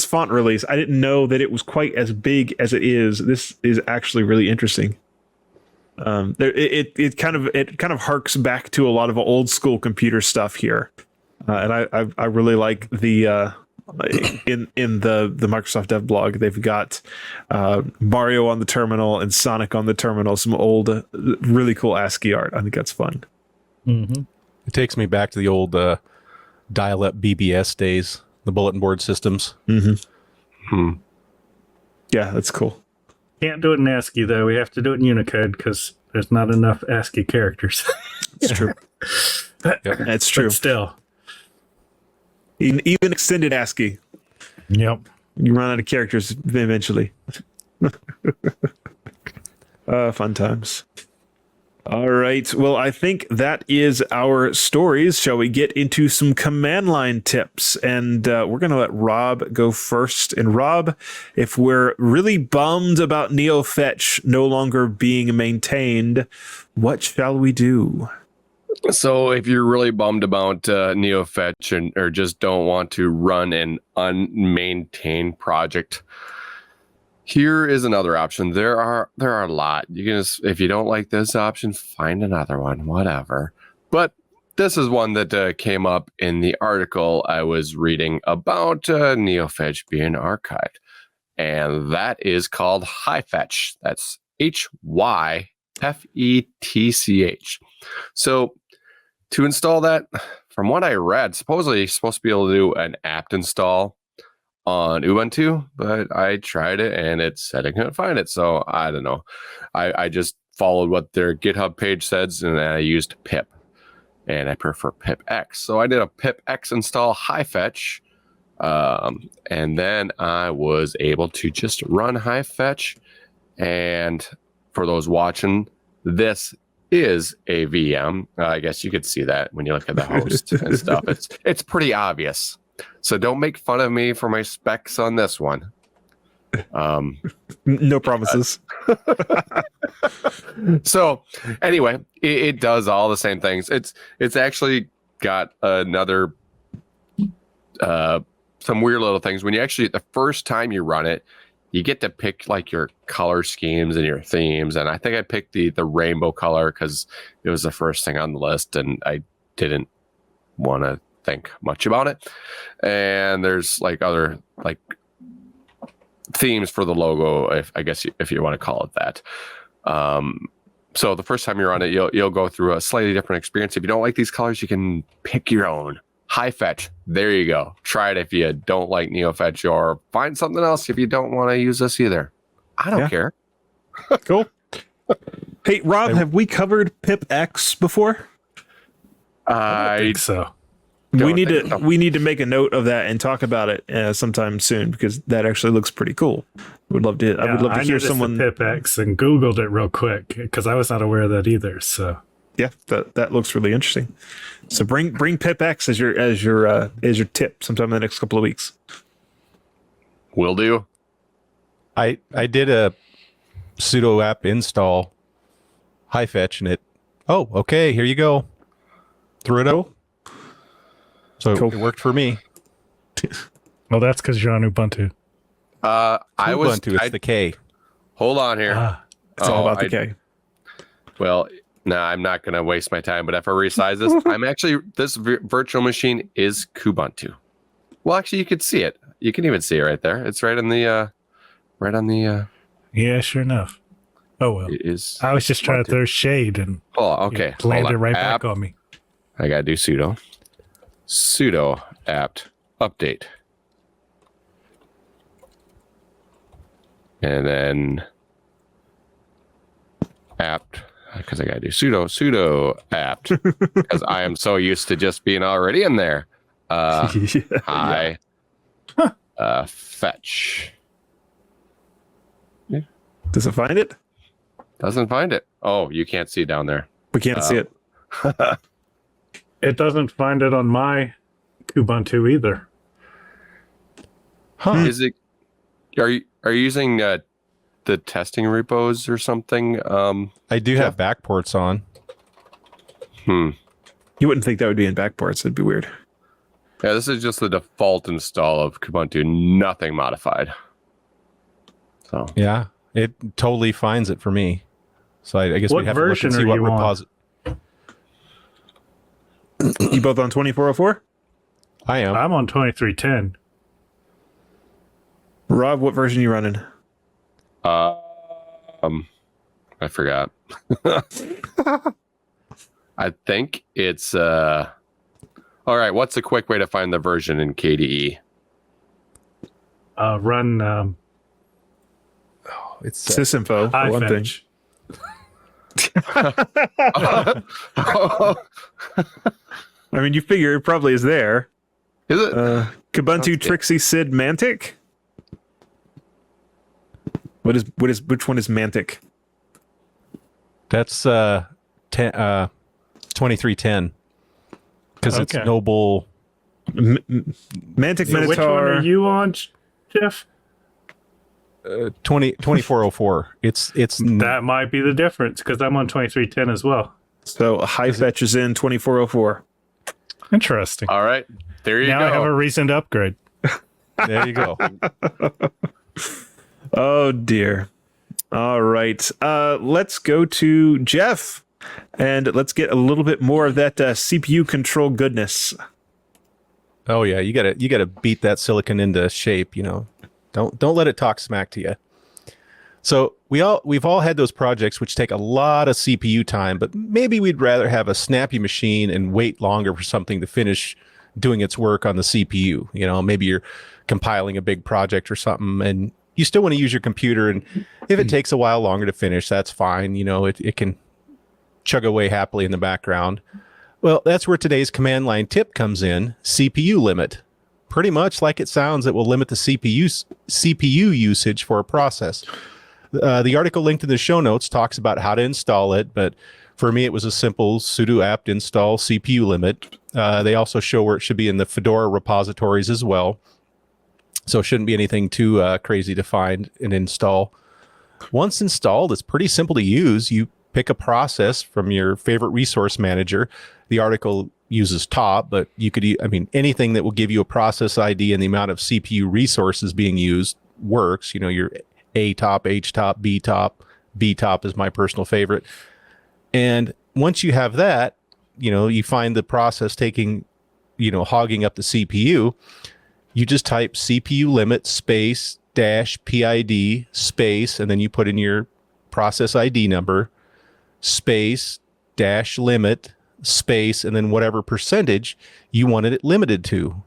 font release. I didn't know that it was quite as big as it is. This is actually really interesting. It kind of harks back to a lot of old school computer stuff here, and I really like the in the Microsoft Dev blog. They've got Mario on the terminal and Sonic on the terminal. Some old, really cool ASCII art. I think that's fun. Mm-hmm. It takes me back to the old dial-up BBS days, the bulletin board systems. Mm-hmm. Yeah, that's cool. Can't do it in ASCII, though. We have to do it in Unicode because there's not enough ASCII characters. It's true. That's true. But still. Even extended ASCII. Yep. You run out of characters eventually. Fun times. All right. Well, I think that is our stories. Shall we get into some command line tips? And we're going to let Rob go first. And Rob, if we're really bummed about NeoFetch no longer being maintained, what shall we do? So if you're really bummed about NeoFetch or just don't want to run an unmaintained project, here is another option. There are a lot. You can just, if you don't like this option, find another one, whatever. But this is one that came up in the article I was reading about NeoFetch being archived, and that is called HyFetch. That's HYFETCH. So to install that, from what I read, supposedly you're supposed to be able to do an apt install on Ubuntu, but I tried it and it said I couldn't find it. So I don't know. I just followed what their GitHub page says, and I used pip, and I prefer pipx. So I did a pipx install HyFetch, and then I was able to just run HyFetch. And for those watching, this is a VM. I guess you could see that when you look at the host and stuff. It's pretty obvious. So don't make fun of me for my specs on this one. No promises. So anyway, it does all the same things. It's actually got another some weird little things. When you actually, the first time you run it, you get to pick like your color schemes and your themes. And I think I picked the rainbow color because it was the first thing on the list, and I didn't want to think much about it. And there's like other like themes for the logo, if you want to call it that. So the first time you're on it, you'll go through a slightly different experience. If you don't like these colors, you can pick your own. HyFetch, there you go. Try it if you don't like NeoFetch, or find something else if you don't want to use this either. I don't care. Cool. Hey, Rob, have we covered pipx before? I think so. We need to make a note of that and talk about it sometime soon, because that actually looks pretty cool. I would love to hear someone pipx and Googled it real quick because I was not aware of that either. So yeah, that looks really interesting. So bring pipx as your tip sometime in the next couple of weeks. Will do. I did a sudo app install HyFetch, and okay, here you go. Threw it out. So Cool. It worked for me. well, that's because you're on Ubuntu. It's the K. Hold on here. It's all about the K. Well, no, I'm not going to waste my time. But if I resize this, this virtual machine is Kubuntu. Well, actually, you could see it. You can even see it right there. It's right on the. Yeah, sure enough. Oh well. It is. I was just trying to throw shade and. Oh, okay. It landed right back on me. I gotta do sudo apt update, and then apt, because I gotta do sudo apt because I am so used to just being already in there. Fetch. Yeah. Does it find it? Doesn't find it. Oh, you can't see down there. We can't see it. It doesn't find it on my Ubuntu either. Huh. Is it? Are you using the testing repos or something? I do have backports on. You wouldn't think that would be in backports. It'd be weird. Yeah, this is just the default install of Kubuntu, nothing modified. So Yeah, it totally finds it for me. So I guess What we have to look version and see are what you on? repository. You both on 2404? I am. I'm on 2310. Rob, what version are you running? I forgot. I think it's all right. What's a quick way to find the version in KDE? Run It's Sysinfo, for one thing. I mean, you figure it probably is there. Is it? Kubuntu Okay. Trixie Sid Mantic? Which one is Mantic? That's 2310 because it's Okay. Noble. Mantic So which one Minotaur. are you on, Jeff? 2404. It's That might be the difference because I'm on 2310 as well. So high fetch is in 2404. Interesting. All right. There you Now go. I have a reason to upgrade. there you go. Oh dear. All right. Let's go to Jeff and let's get a little bit more of that CPU control goodness. Oh yeah, you gotta beat that silicon into shape. Don't let it talk smack to you. So we've all had those projects which take a lot of CPU time, but maybe we'd rather have a snappy machine and wait longer for something to finish doing its work on the CPU. Maybe you're compiling a big project or something and you still want to use your computer, and if it takes a while longer to finish, that's fine. It can chug away happily in the background. Well, that's where today's command line tip comes in: CPU limit. Pretty much like it sounds, it will limit the CPU usage for a process. The article linked in the show notes talks about how to install it, but for me, it was a simple sudo apt install CPU limit. They also show where it should be in the Fedora repositories as well. So it shouldn't be anything too crazy to find and install. Once installed, it's pretty simple to use. You pick a process from your favorite resource manager. The article uses top, but you could, anything that will give you a process ID and the amount of CPU resources being used works. Your A top, H top, B top. B top is my personal favorite. And once you have that, you find the process taking, hogging up the CPU. You just type CPU limit space dash PID space, and then you put in your process ID number space dash limit space, and then whatever percentage you wanted it limited to.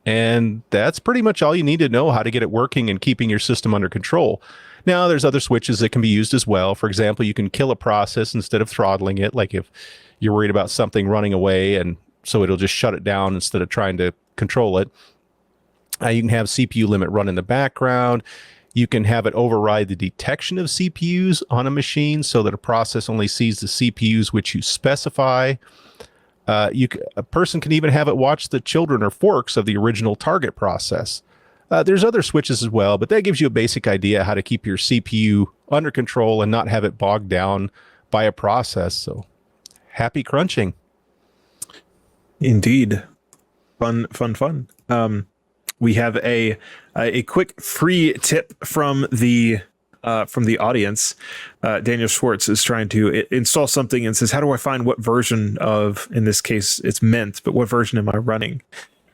And that's pretty much all you need to know how to get it working and keeping your system under control. Now, there's other switches that can be used as well. For example, you can kill a process instead of throttling it, like if you're worried about something running away, and so it'll just shut it down instead of trying to control it. You can have CPU limit run in the background. You can have it override the detection of CPUs on a machine so that a process only sees the CPUs which you specify. A person can even have it watch the children or forks of the original target process. There's other switches as well, but that gives you a basic idea how to keep your CPU under control and not have it bogged down by a process. So happy crunching. Indeed. Fun. We have a quick free tip from the audience. Daniel Schwartz is trying to install something and says, how do I find what version of, in this case, it's Mint, but what version am I running?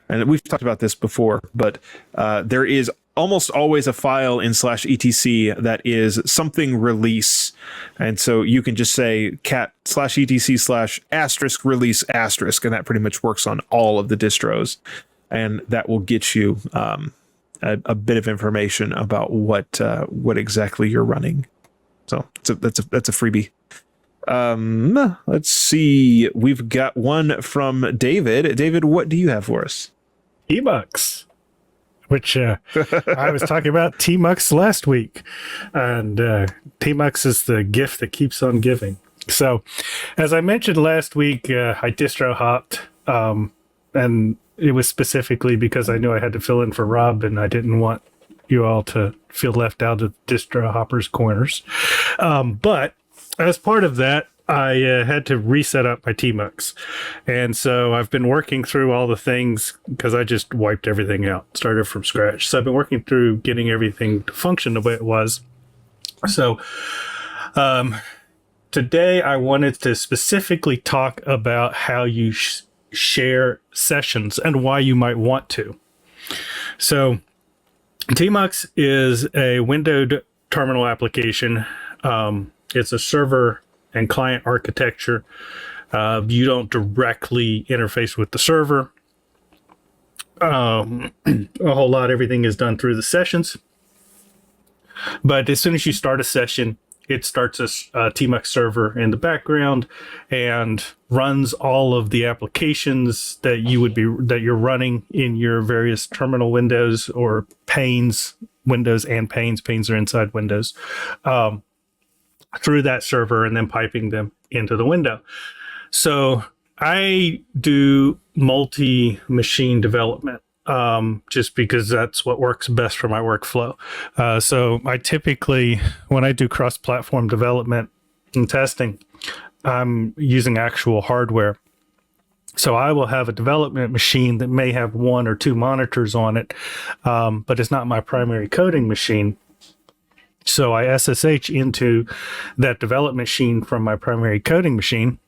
And we've talked about this before, but there is almost always a file in /etc that is something release. And so you can just say cat /etc/ ** release **, and that pretty much works on all of the distros. And that will get you a bit of information about what exactly you're running. So that's a freebie. Let's see. We've got one from David. David, what do you have for us? Tmux, which I was talking about Tmux last week, and Tmux is the gift that keeps on giving. So, as I mentioned last week, I distro hopped, and it was specifically because I knew I had to fill in for Rob, and I didn't want you all to feel left out of distro hoppers corners. But as part of that, I had to reset up my Tmux. And so I've been working through all the things because I just wiped everything out, started from scratch. So I've been working through getting everything to function the way it was. So today I wanted to specifically talk about how you share sessions and why you might want to. So Tmux is a windowed terminal application. It's a server and client architecture. You don't directly interface with the server. A whole lot, everything is done through the sessions. But as soon as you start a session, it starts a Tmux server in the background and runs all of the applications that you're running in your various terminal windows or panes, windows and panes. Panes are inside windows. through that server and then piping them into the window. So I do multi-machine development just because that's what works best for my workflow. So I typically, when I do cross-platform development and testing, I'm using actual hardware. So I will have a development machine that may have 1 or 2 monitors on it, but it's not my primary coding machine. So I SSH into that development machine from my primary coding machine,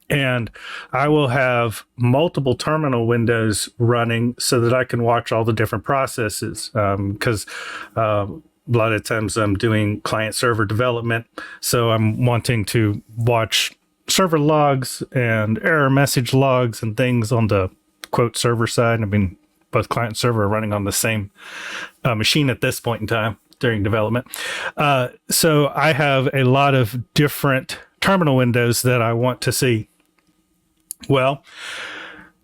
and I will have multiple terminal windows running so that I can watch all the different processes, because a lot of times I'm doing client-server development, so I'm wanting to watch server logs and error message logs and things on the quote server side. I mean, both client and server are running on the same machine at this point in time during development. So I have a lot of different terminal windows that I want to see. Well,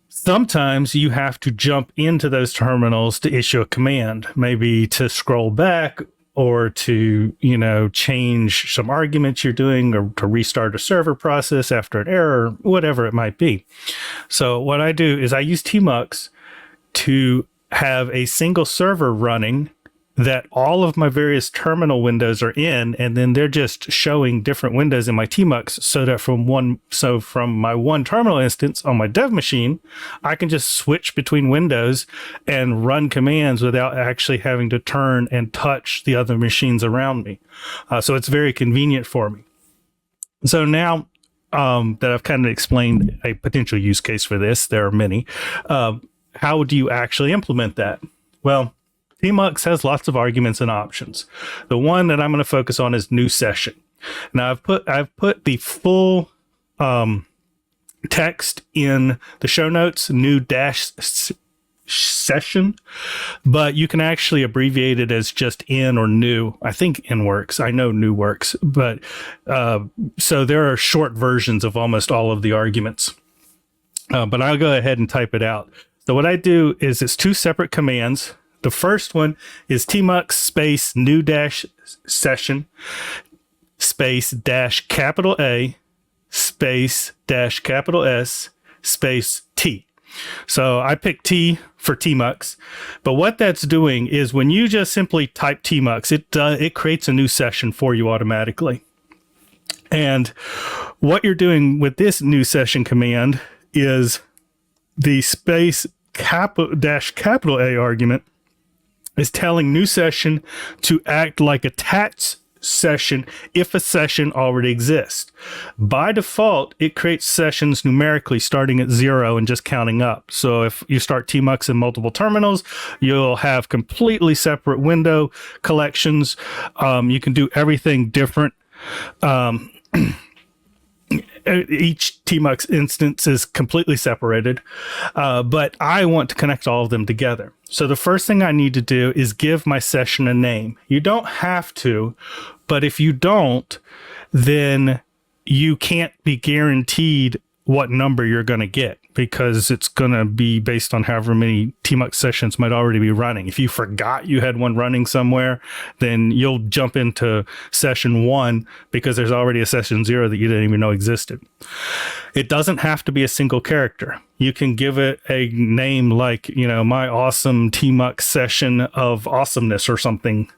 sometimes you have to jump into those terminals to issue a command, maybe to scroll back or to, change some arguments you're doing, or to restart a server process after an error, whatever it might be. So what I do is I use TMUX to have a single server running that all of my various terminal windows are in, and then they're just showing different windows in my TMUX, so that from my one terminal instance on my dev machine, I can just switch between windows and run commands without actually having to turn and touch the other machines around me. So it's very convenient for me. So now that I've kind of explained a potential use case for this, there are many. How do you actually implement that? Well, TMUX has lots of arguments and options. The one that I'm going to focus on is new session. Now I've put the full text in the show notes, new dash session, but you can actually abbreviate it as just in or new. I think in works. I know new works, but so there are short versions of almost all of the arguments. But I'll go ahead and type it out. So what I do is it's 2 separate commands. The first one is TMUX space new dash session space dash capital A space dash capital S space T. So I picked T for TMUX, but what that's doing is when you just simply type TMUX, it creates a new session for you automatically. And what you're doing with this new session command is the space capital A argument is telling new session to act like attached session if a session already exists. By default, it creates sessions numerically starting at 0 and just counting up. So if you start TMUX in multiple terminals, you'll have completely separate window collections. You can do everything different. Each TMUX instance is completely separated, but I want to connect all of them together. So the first thing I need to do is give my session a name. You don't have to, but if you don't, then you can't be guaranteed what number you're going to get, because it's going to be based on however many TMUX sessions might already be running. If you forgot you had one running somewhere, then you'll jump into session 1 because there's already a session 0 that you didn't even know existed. It doesn't have to be a single character. You can give it a name like, my awesome TMUX session of awesomeness or something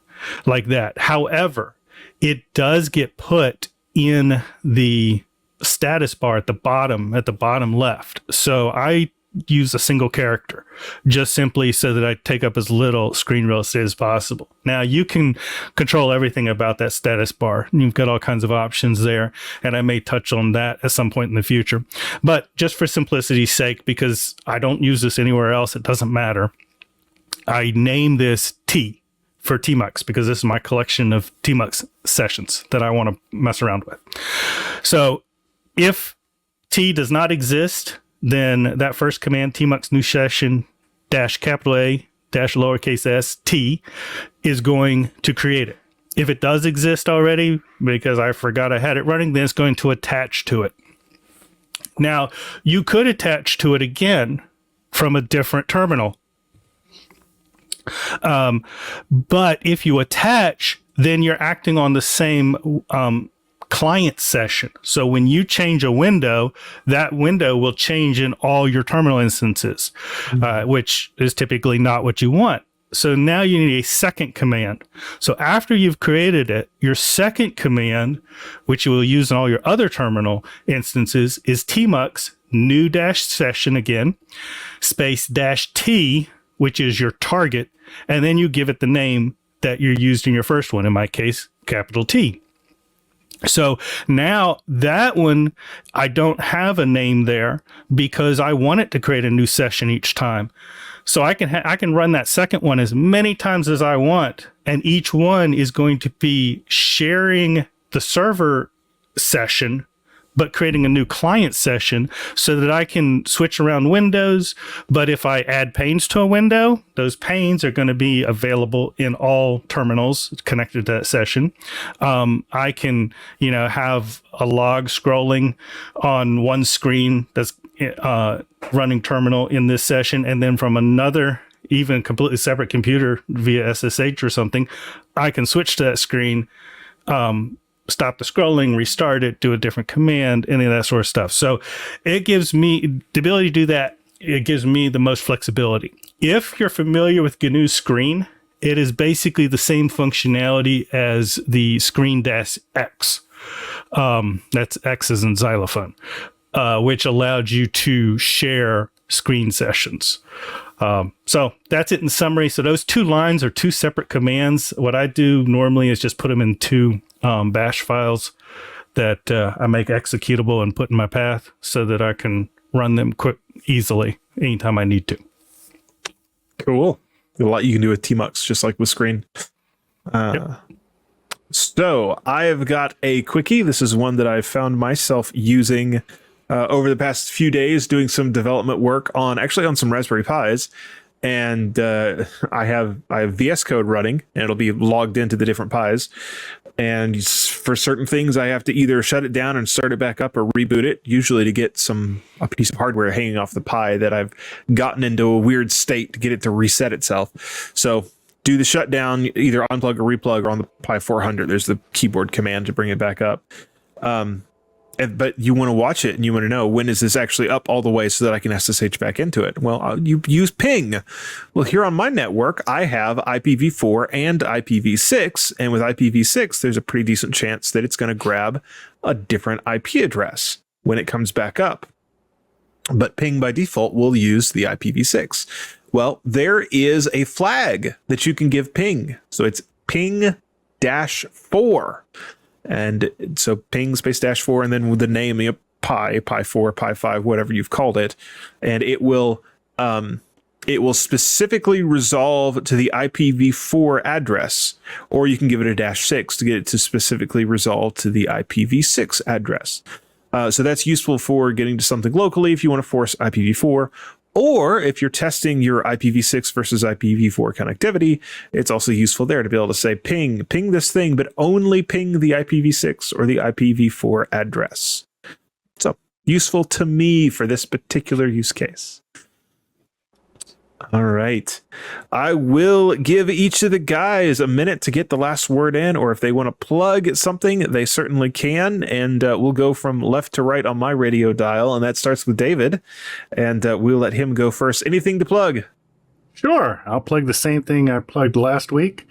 like that. However, it does get put in the status bar at the bottom left. So I use a single character just simply so that I take up as little screen real estate as possible. Now you can control everything about that status bar. You've got all kinds of options there, and I may touch on that at some point in the future. But just for simplicity's sake, because I don't use this anywhere else, it doesn't matter. I name this T for TMUX because this is my collection of TMUX sessions that I want to mess around with. So if T does not exist, then that first command, TMUX new session dash capital A dash lowercase s T, is going to create it. If it does exist already, because I forgot I had it running, then it's going to attach to it. Now, you could attach to it again from a different terminal. But if you attach, then you're acting on the same client session. So when you change a window, that window will change in all your terminal instances, which is typically not what you want. So now you need a second command. So after you've created it, your second command, which you will use in all your other terminal instances, is tmux new dash session again, space dash t, which is your target, and then you give it the name that you used in your first one, in my case, capital T. So now that one, I don't have a name there because I want it to create a new session each time. So I can run that second one as many times as I want, and each one is going to be sharing the server session, but creating a new client session so that I can switch around windows. But if I add panes to a window, those panes are going to be available in all terminals connected to that session. I can, have a log scrolling on one screen that's running terminal in this session, and then from another, even completely separate computer via SSH or something, I can switch to that screen, stop the scrolling, restart it, do a different command, any of that sort of stuff. So it gives me the ability to do that. It gives me the most flexibility. If you're familiar with GNU's Screen, it is basically the same functionality as the Screen-X. That's X as in xylophone, which allowed you to share screen sessions. So that's it in summary. So those two lines are two separate commands. What I do normally is just put them in two bash files that I make executable and put in my path so that I can run them quick, easily, anytime I need to. Cool. A lot you can do with tmux, just like with Screen. Yep. So I've got a quickie. This is one that I've found myself using over the past few days, doing some development work on some Raspberry Pis. And I have VS Code running, and it'll be logged into the different Pis. And for certain things, I have to either shut it down and start it back up or reboot it, usually to get a piece of hardware hanging off the Pi that I've gotten into a weird state to get it to reset itself. So do the shutdown, either unplug or replug, or on the Pi 400. There's the keyboard command to bring it back up. But you want to watch it and you want to know, when is this actually up all the way so that I can SSH back into it? Well, you use ping. Well, here on my network, I have IPv4 and IPv6. And with IPv6, there's a pretty decent chance that it's going to grab a different IP address when it comes back up. But ping by default will use the IPv6. Well, there is a flag that you can give ping. So it's ping-4. And so ping space -4, and then with the name, Pi 4, Pi 5, whatever you've called it, and it will specifically resolve to the IPv4 address, or you can give it a -6 to get it to specifically resolve to the IPv6 address. So that's useful for getting to something locally if you want to force IPv4. Or if you're testing your IPv6 versus IPv4 connectivity, it's also useful there to be able to say ping this thing, but only ping the IPv6 or the IPv4 address. So useful to me for this particular use case. All right. I will give each of the guys a minute to get the last word in, or if they want to plug something, they certainly can. And we'll go from left to right on my radio dial, and that starts with David. And we'll let him go first. Anything to plug? Sure. I'll plug the same thing I plugged last week.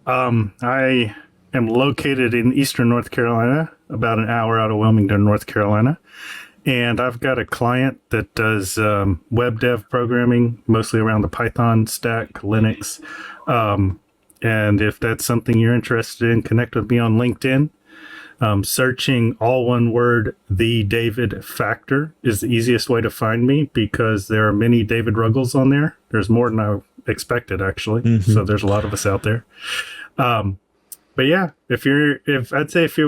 I am located in eastern North Carolina, about an hour out of Wilmington, North Carolina. And I've got a client that does web dev programming, mostly around the Python stack, Linux. And if that's something you're interested in, connect with me on LinkedIn. Searching all one word, The David Factor, is the easiest way to find me, because there are many David Ruggles on there. There's more than I expected, actually. Mm-hmm. So there's a lot of us out there. But yeah, if you're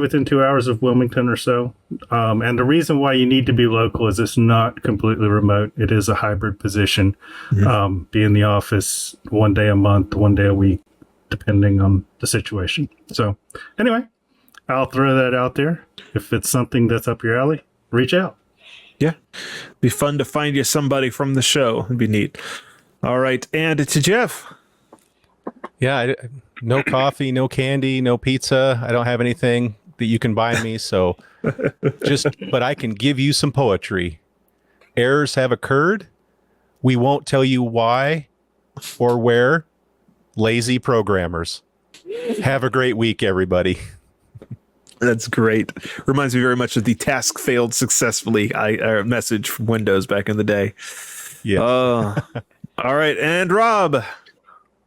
within 2 hours of Wilmington or so, and the reason why you need to be local is it's not completely remote. It is a hybrid position. Mm-hmm. Be in the office one day a month, one day a week, depending on the situation. So anyway, I'll throw that out there. If it's something that's up your alley, reach out. Yeah, be fun to find you somebody from the show. It'd be neat. All right, and to Jeff. Yeah, no coffee, no candy, no pizza. I don't have anything that you can buy me. So but I can give you some poetry. Errors have occurred. We won't tell you why or where. Lazy programmers. Have a great week, everybody. That's great. Reminds me very much of the task failed successfully message from Windows back in the day. Yeah. All right. And Rob.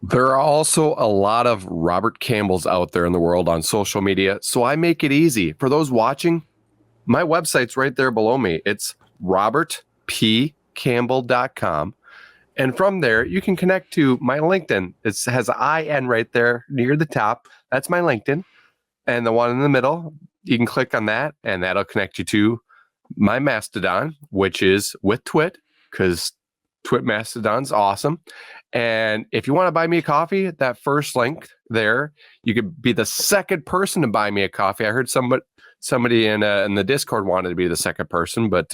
There are also a lot of Robert Campbells out there in the world on social media, so I make it easy. For those watching, my website's right there below me. It's robertpcampbell.com. And from there, you can connect to my LinkedIn. It has IN right there near the top. That's my LinkedIn. And the one in the middle, you can click on that, and that'll connect you to my Mastodon, which is with TWiT, because TWiT Mastodon's awesome. And if you want to buy me a coffee, that first link there, you could be the second person to buy me a coffee. I heard somebody in the Discord wanted to be the second person, but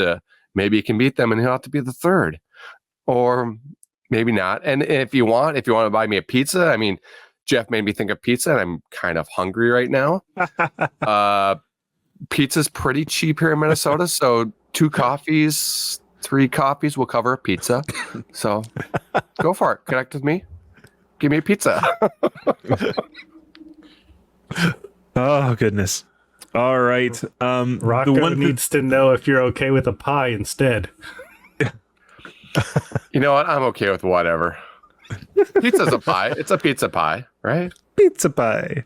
maybe you can beat them and he'll have to be the third. Or maybe not. And if you want to buy me a pizza, I mean, Jeff made me think of pizza, and I'm kind of hungry right now. Pizza's pretty cheap here in Minnesota, so 2 coffees, 3 coffees will cover a pizza. So go for it. Connect with me. Give me a pizza. Oh, goodness. All right. Rocco needs to know if you're okay with a pie instead. You know what? I'm okay with whatever. Pizza's a pie. It's a pizza pie, right? Pizza pie.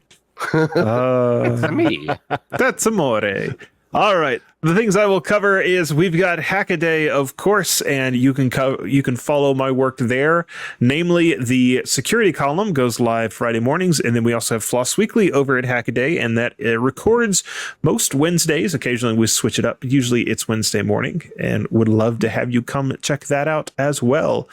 It's me. That's amore. All right. The things I will cover is we've got Hackaday, of course, and you can follow my work there. Namely, the security column goes live Friday mornings, and then we also have Floss Weekly over at Hackaday, and that records most Wednesdays. Occasionally we switch it up. Usually it's Wednesday morning, and would love to have you come check that out as well.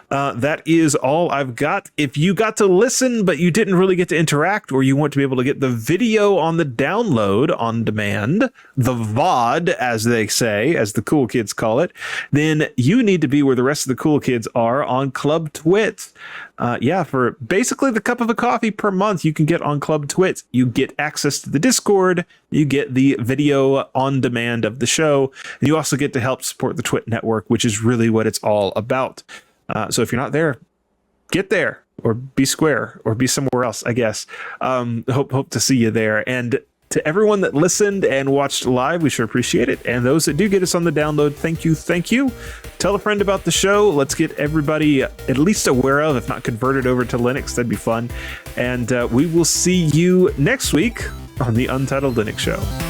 That is all I've got. If you got to listen, but you didn't really get to interact, or you want to be able to get the video on the download on demand, the VOD, as they say, as the cool kids call it, then you need to be where the rest of the cool kids are on Club TWiT. For basically the cup of a coffee per month you can get on Club TWiT. You get access to the Discord, you get the video on demand of the show, and you also get to help support the TWiT network, which is really what it's all about. So if you're not there, get there, or be square, or be somewhere else, I guess. Hope to see you there. And to everyone that listened and watched live, we sure appreciate it. And those that do get us on the download, thank you. Tell a friend about the show. Let's get everybody at least aware of, if not converted over to Linux. That'd be fun. And we will see you next week on the Untitled Linux Show.